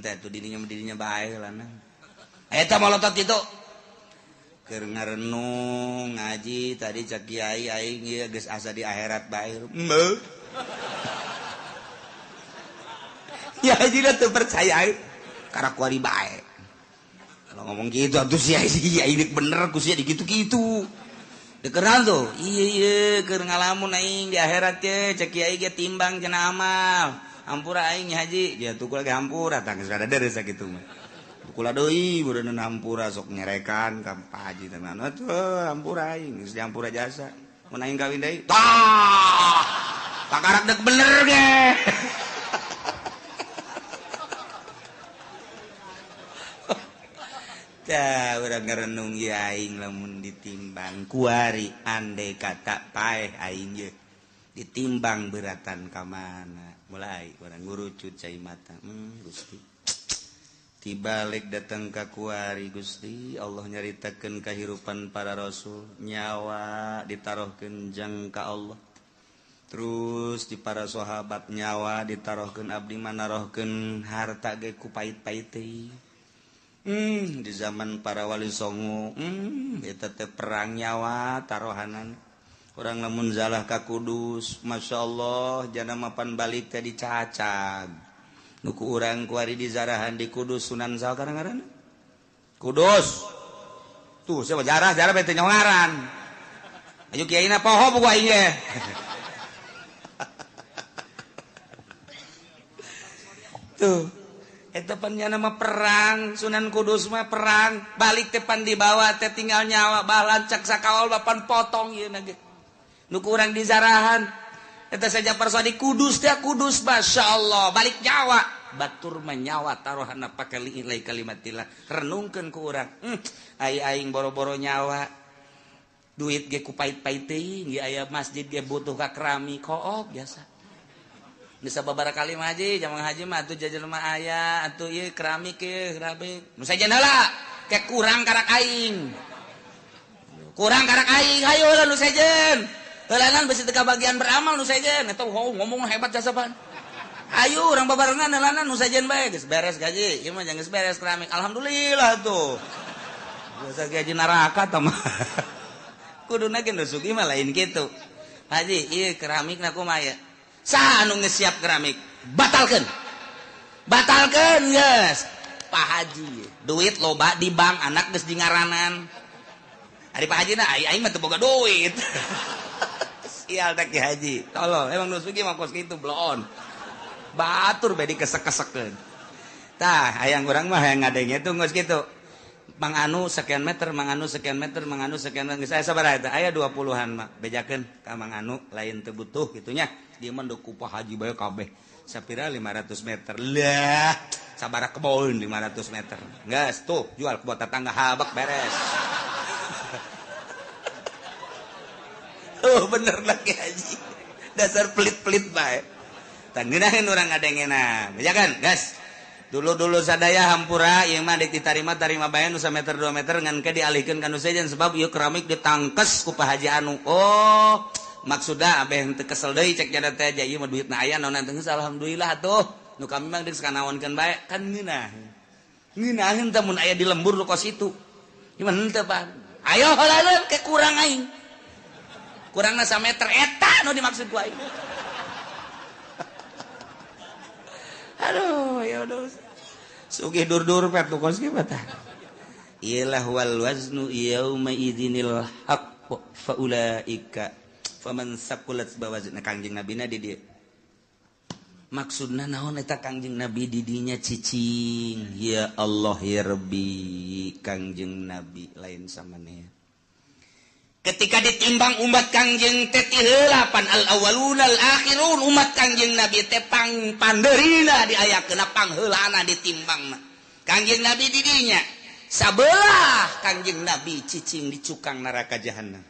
teh tu dirinya bae heulana eta molotot kitu keur ngarenung ngaji tadi cek kiai aing ieu geus asa di akhirat bae. Ya haji teu percaya karena kuari bae. Kalau ngomong gitu atuh si kiai bener ku sia dikitu-kitu. Dekeran tuh, iya keur ngalamun aing di akhirat teh cek kiai ge timbang cenah amal. Hampura aing haji, dia tukul ge hampura tang geus rada sakitu mah. Kula deui bureun hampura sok nyerekan ka Pak Haji teh mana tuh hampura aing geus dihampura jasa. Mun aing kawin deui. Tah. Pakarak dek bener ge. Tah urang ngarenung ieu aing lamun ditimbang kuari andai kata paeh aing ye. Ditimbang beratan ka mana? Mulai urang ngurucut cai mata. Gusti. Tibalik datang ka kuari Gusti Allah nyaritakeun kahirupan para rasul nyawa ditarohkeun jang ka Allah terus di para sahabat nyawa ditarohkeun abdi manarohkeun harta ge ku pait-pait teh di zaman para wali songo eta teh perang nyawa tarohanan urang lamun zalah ka Kudus masyaallah jana mapan balik teh dicacag nuku urang kuari di zarahan di Kudus Sunan Zal ngaran Kudus tuh siapa jarah bete nyawaran ayo kiaina poho buku aing ge tuh eta pan nama perang Sunan Kudus mah perang balik teh pan dibawa teh tinggal nyawa balancak sakaol bapan potong ieu na ge nuku urang di zarahan eta saja persoal di Kudus teh Kudus masyaallah balik nyawa batur menyawa tarohana pakali ilai kalimatillah renungkeun ku urang aing boro-boro nyawa duit ge ku pait-pait teuing ge aya masjid ge butuh ka keramik koop biasa geus sababaraha kali mah haji jamaah haji mah atuh jajan mah aya atuh ieu keramik ge keramik nu sajen heula ke kurang karak aing hayo lah nu sajen helanan besi teka bagian beramal nu sajen eta ngomong hebat jasaban ayo urang babarengan helanan nu sajen bae geus beres gaji ieu mah geus beres keramik alhamdulillah tuh biasa gaji neraka tah mah kuduna ge nu sugi mah lain kitu haji ieu keramikna kumaha ya saha anu geus siap keramik batalkeun geus Pak Haji duit loba di bank anak geus di ngaranan ari Pak Haji na aing mah teu boga duit ial tak Ki Haji tolong emang nu sugi mah kos kitu bloon batur bae dikesek-kesekeun tah hayang urang mah hayang ngadenge tuh geus kitu Mang anu sekian meter geus aya sabaraha eta aya 20-an mah bejakeun ka Mang anu lain teu butuh gitunya dieu mah ku Pak Haji bae kabeh sapira 500 meter lah sabaraha kebon 500 meter geus tuh jual ke buat tetangga habak beres oh bener lagi Haji dasar pelit-pelit bae tangeunaheun urang ngadengena bejakeun gas dulu sadaya hampura ieu mah ditarima bae nu sameter 2 meter ngan ke dialihkeun ka nu sejen sebab ieu keramik ditangkes ku Pak Haji anu oh maksudna abeh teu kesel deui cek jada teh ieu mah duitna aya naon teh alhamdulillah atuh nu kami mah geus kanaonkeun bae kan ngeunaheun teh mun aya di lembur nu kos itu ieu mah henteu Pak ayo heula ke kurang aing kurangna sameter eta nu dimaksud ku aing aduh ya udah sugih dur-dur pet nu kos ge mah ialah wal waznu yauma idzinil haqq fa ulaika faman saqulat bawazna Kangjeng Nabi na di dieu maksudna naon eta Kangjeng Nabi di dinya cicing ya Allah ya Rabbi Kangjeng Nabi lain samaneh ketika ditimbang umat Kangjeng teh ti heula pan al awwalun al akhirun umat Kangjeng Nabi teh pandeurina diayakeun pangheulana ditimbangna Kangjeng Nabi di dinya sabelah Kangjeng Nabi cicing di cukang neraka jahanam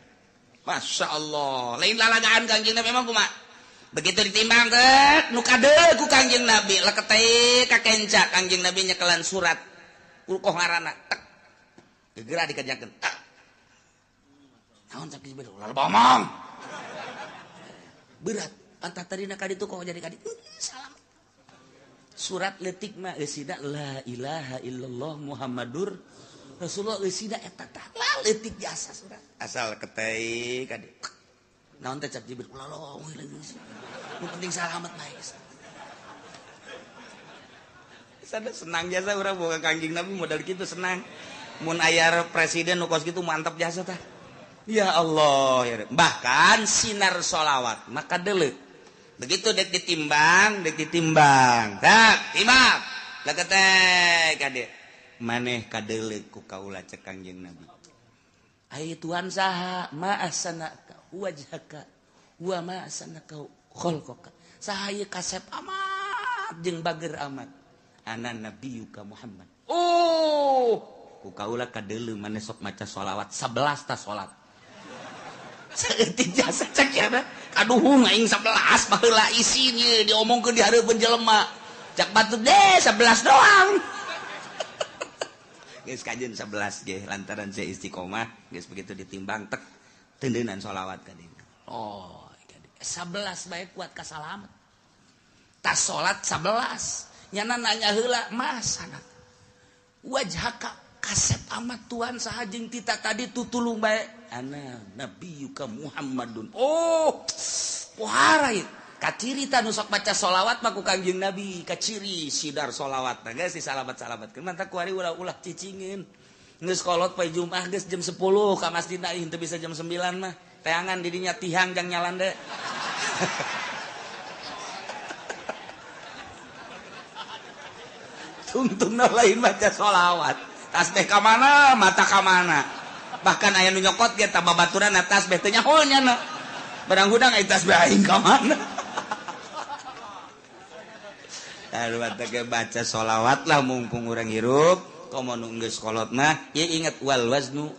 masyaallah lain lalagaan Kangjeng Nabi memang kumaha begitu ditimbang teh nu kadeu ku Kangjeng Nabi leket teh ka kenca Kangjeng Nabi nyekelan surat ulkoh ngaranna tek gegera dikerjakeun naon cak dibero lalu bomong berat antah tadina kaditu kok jadi kaditu salam surat letik mah eusina la ilaha illallah muhammadur Rasulullah sida eta tah leutik jasa surat asal ketei kade naon teh cap Jibril ulah nu penting salamet bae sada senang jasa urang boga Kangjeng Nabi modal kitu senang mun aya presiden nu kos kitu mantap jasa tah ya Allah ya bahkan sinar sholawat maka deuleu begitu dek ditimbang tak timbang laketeh kade maneh kadeuleu ku kaula cek Kangjeng Nabi ai Tuhan saha ma ahsanaka wajhaka wa ma ahsanaka khalqaka saha ieu kasep amat jeung bager amat ana nabiyuka Muhammad oh ku kaula kadeuleu maneh sok maca sholawat 11 ta salat saeutik jasa cek ya kaduhung aing 11 baheula isinya diomongkeun di hareupeun jelema cak batu deh 11 doang geus kajeun 11 ge lantaran saya istiqomah geus begitu ditimbang tek tendeunan sholawat ka dieu oh 11 bae kuat ka salamet tas salat 11 nyana nanya heula masana wajhaka kasep amat Tuhan saha jeung tita tadi tutulung bae ana nabiyuka Muhammadun oh pohara ieu kacirita nu sok baca sholawat mah ku Kangjeng Nabi kaciri sidar sholawat nah geus disalabat-salabatkeun mantap ku ari ulah-ulah cicingeun geus kolot poe Jumat geus jam 10 ka masjidna ih teu bisa jam 9 mah teangan di dinya tihang jang nyalan deui tungtungna lain baca sholawat tasbih ka mana mata ka mana bahkan aya nu nyokot ge tah babaturan tasbih teh nyaho nyana barang hudang aya tasbih aing ka mana lalu atake baca sholawat lah mumpung urang hirup komo nu geus kolot mah ya ingat wal waznu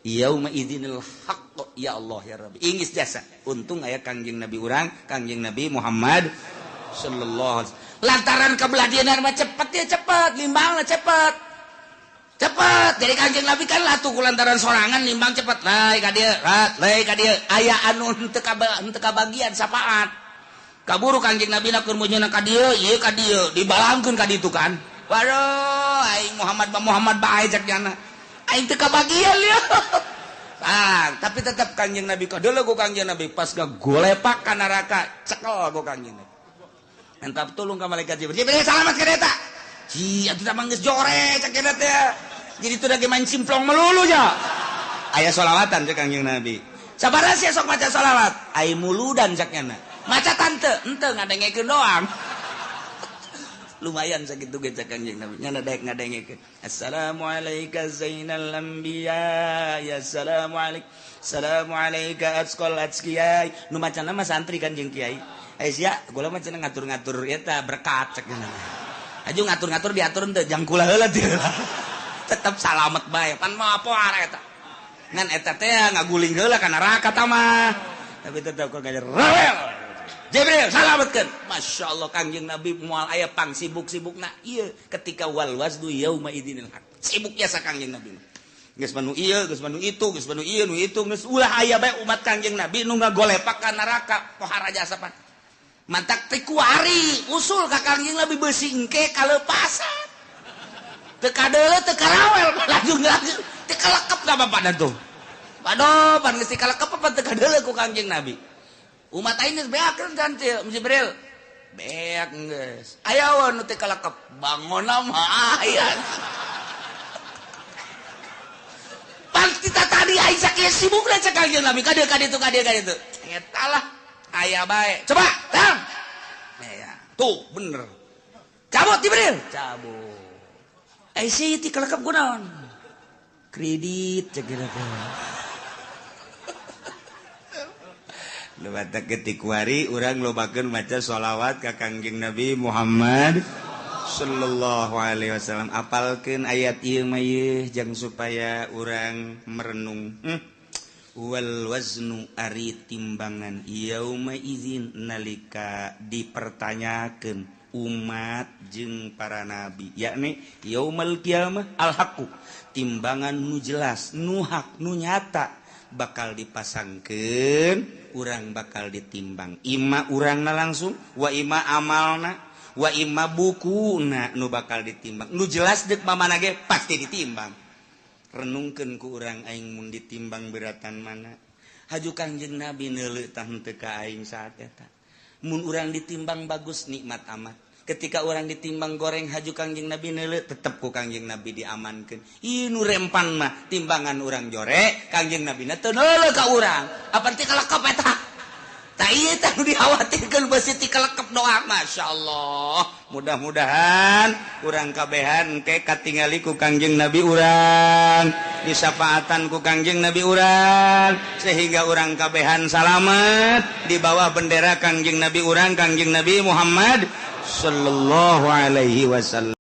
yauma idzinil haqq ya Allah ya Rabbi ingis jasa untung aya Kangjeng Nabi urang Kangjeng Nabi Muhammad sallallahu alaihi wasallam lantaran kabeladianan mah cepet ya cepet limbangna cepet jadi Kangjeng Nabi kan latuh lantaran sorangan limbang cepet lai ka dieu aya anu teu kabagian sapaat kaburu Kangjeng Nabi keur mujuna ka dieu ieu ka dieu dibalangkeun ka ditu kan waduh aing Muhammad bae cek jana aing teu kabagian ya tapi tetap Kangjeng Nabi kadeuleu ku Kangjeng Nabi pas gagolepak ka neraka cekel ku Kangjeng Nabi mantap tulung ka malaikat Jibril salamet ka eta ci atuh teh geus jore cek eta teh jadi itu lagi main simplong melulu ya aya sholawatan cek Kangjeng Nabi sabaraha sia sok maca sholawat ai muludan cek nyana maca tante ente ngadengekeun doang lumayan sakitu ge cek Kangjeng Nabi nyana daek ngadengekeun assalamu alayka zainal anbiya ya assalamu alayka atqal atqiyai nu macana mah santri kan jeung kiai sia gula mah cenah ngatur-ngatur eta berkat cek nyana aju ngatur-ngatur diatur teu jang kula heula teu tetep salamet bae pan mah poar eta ngan eta teh ngaguling heula ka neraka tah mah tapi tetep kok ngajar rewel Jibril salametkeun masyaallah Kangjeng Nabi moal aya pang sibuk-sibukna ieu ketika wal wazdu yauma idzinil haq sibuk jasa Kangjeng Nabi geus manu ieu geus manu itu geus manu ieu nu itu geus ulah aya bae umat Kangjeng Nabi nu ngagolepak ka neraka pohara jasa pan mantak teh kuari usul ka Kangjeng Nabi beusi engke kaleupasan teu kadeuleu teu karawel lanjut teu kalekep ka bapak tuh aduh pan geus kalekep apa teu kadeuleu ku Kangjeng Nabi umat aing geus beakeun kan Jibril beak geus aya wae nu teu kalekep bangonna mah aya pan kita tadi aing sakieu sibukna cek Kangjeng Nabi ka dieu eta lah aya bae coba tang ya tuh bener cabut Jibril cabut sih ti kalekep kunaon kredit cek kira teh lu batak ketik wari urang lobakeun maca sholawat ka Kangjeng Nabi Muhammad sallallahu alaihi wasallam apalkeun ayat ieu mah ieu jang supaya urang merenung wal waznu ari timbangan yauma izin nalika dipertanyakeun umat jeung para nabi yakni yaumal qiyamah al haqu timbangan nu jelas nu hak nu nyata bakal dipasangkeun urang bakal ditimbang ima urangna langsung wa ima amalna wa ima bukuna nu bakal ditimbang nu jelas deuk mamana ge pasti ditimbang renungkeun ku urang aing mun ditimbang beratan mana. Haju Kangjeng Nabi neuleuh tah henteu ka aing saat eta. Mun urang ditimbang bagus nikmat amat. Ketika orang ditimbang goreng haju Kangjeng Nabi neuleuh tetep ku Kangjeng Nabi diamankeun. Ieu nu rempan mah timbangan urang jorek, Kangjeng Nabi na teu neuleuh ka urang. Apa teh kalekep eta? Tah ieu tah nu dikhawatirkeun beusi ti kalekep doa. Masyaallah. Mudah-mudahan urang kabehan engke katingali ku Kangjeng Nabi urang, disapaatan ku Kangjeng Nabi urang, sehingga urang kabehan salamet di bawah bendera Kangjeng Nabi urang, Kangjeng Nabi Muhammad sallallahu alaihi wasallam.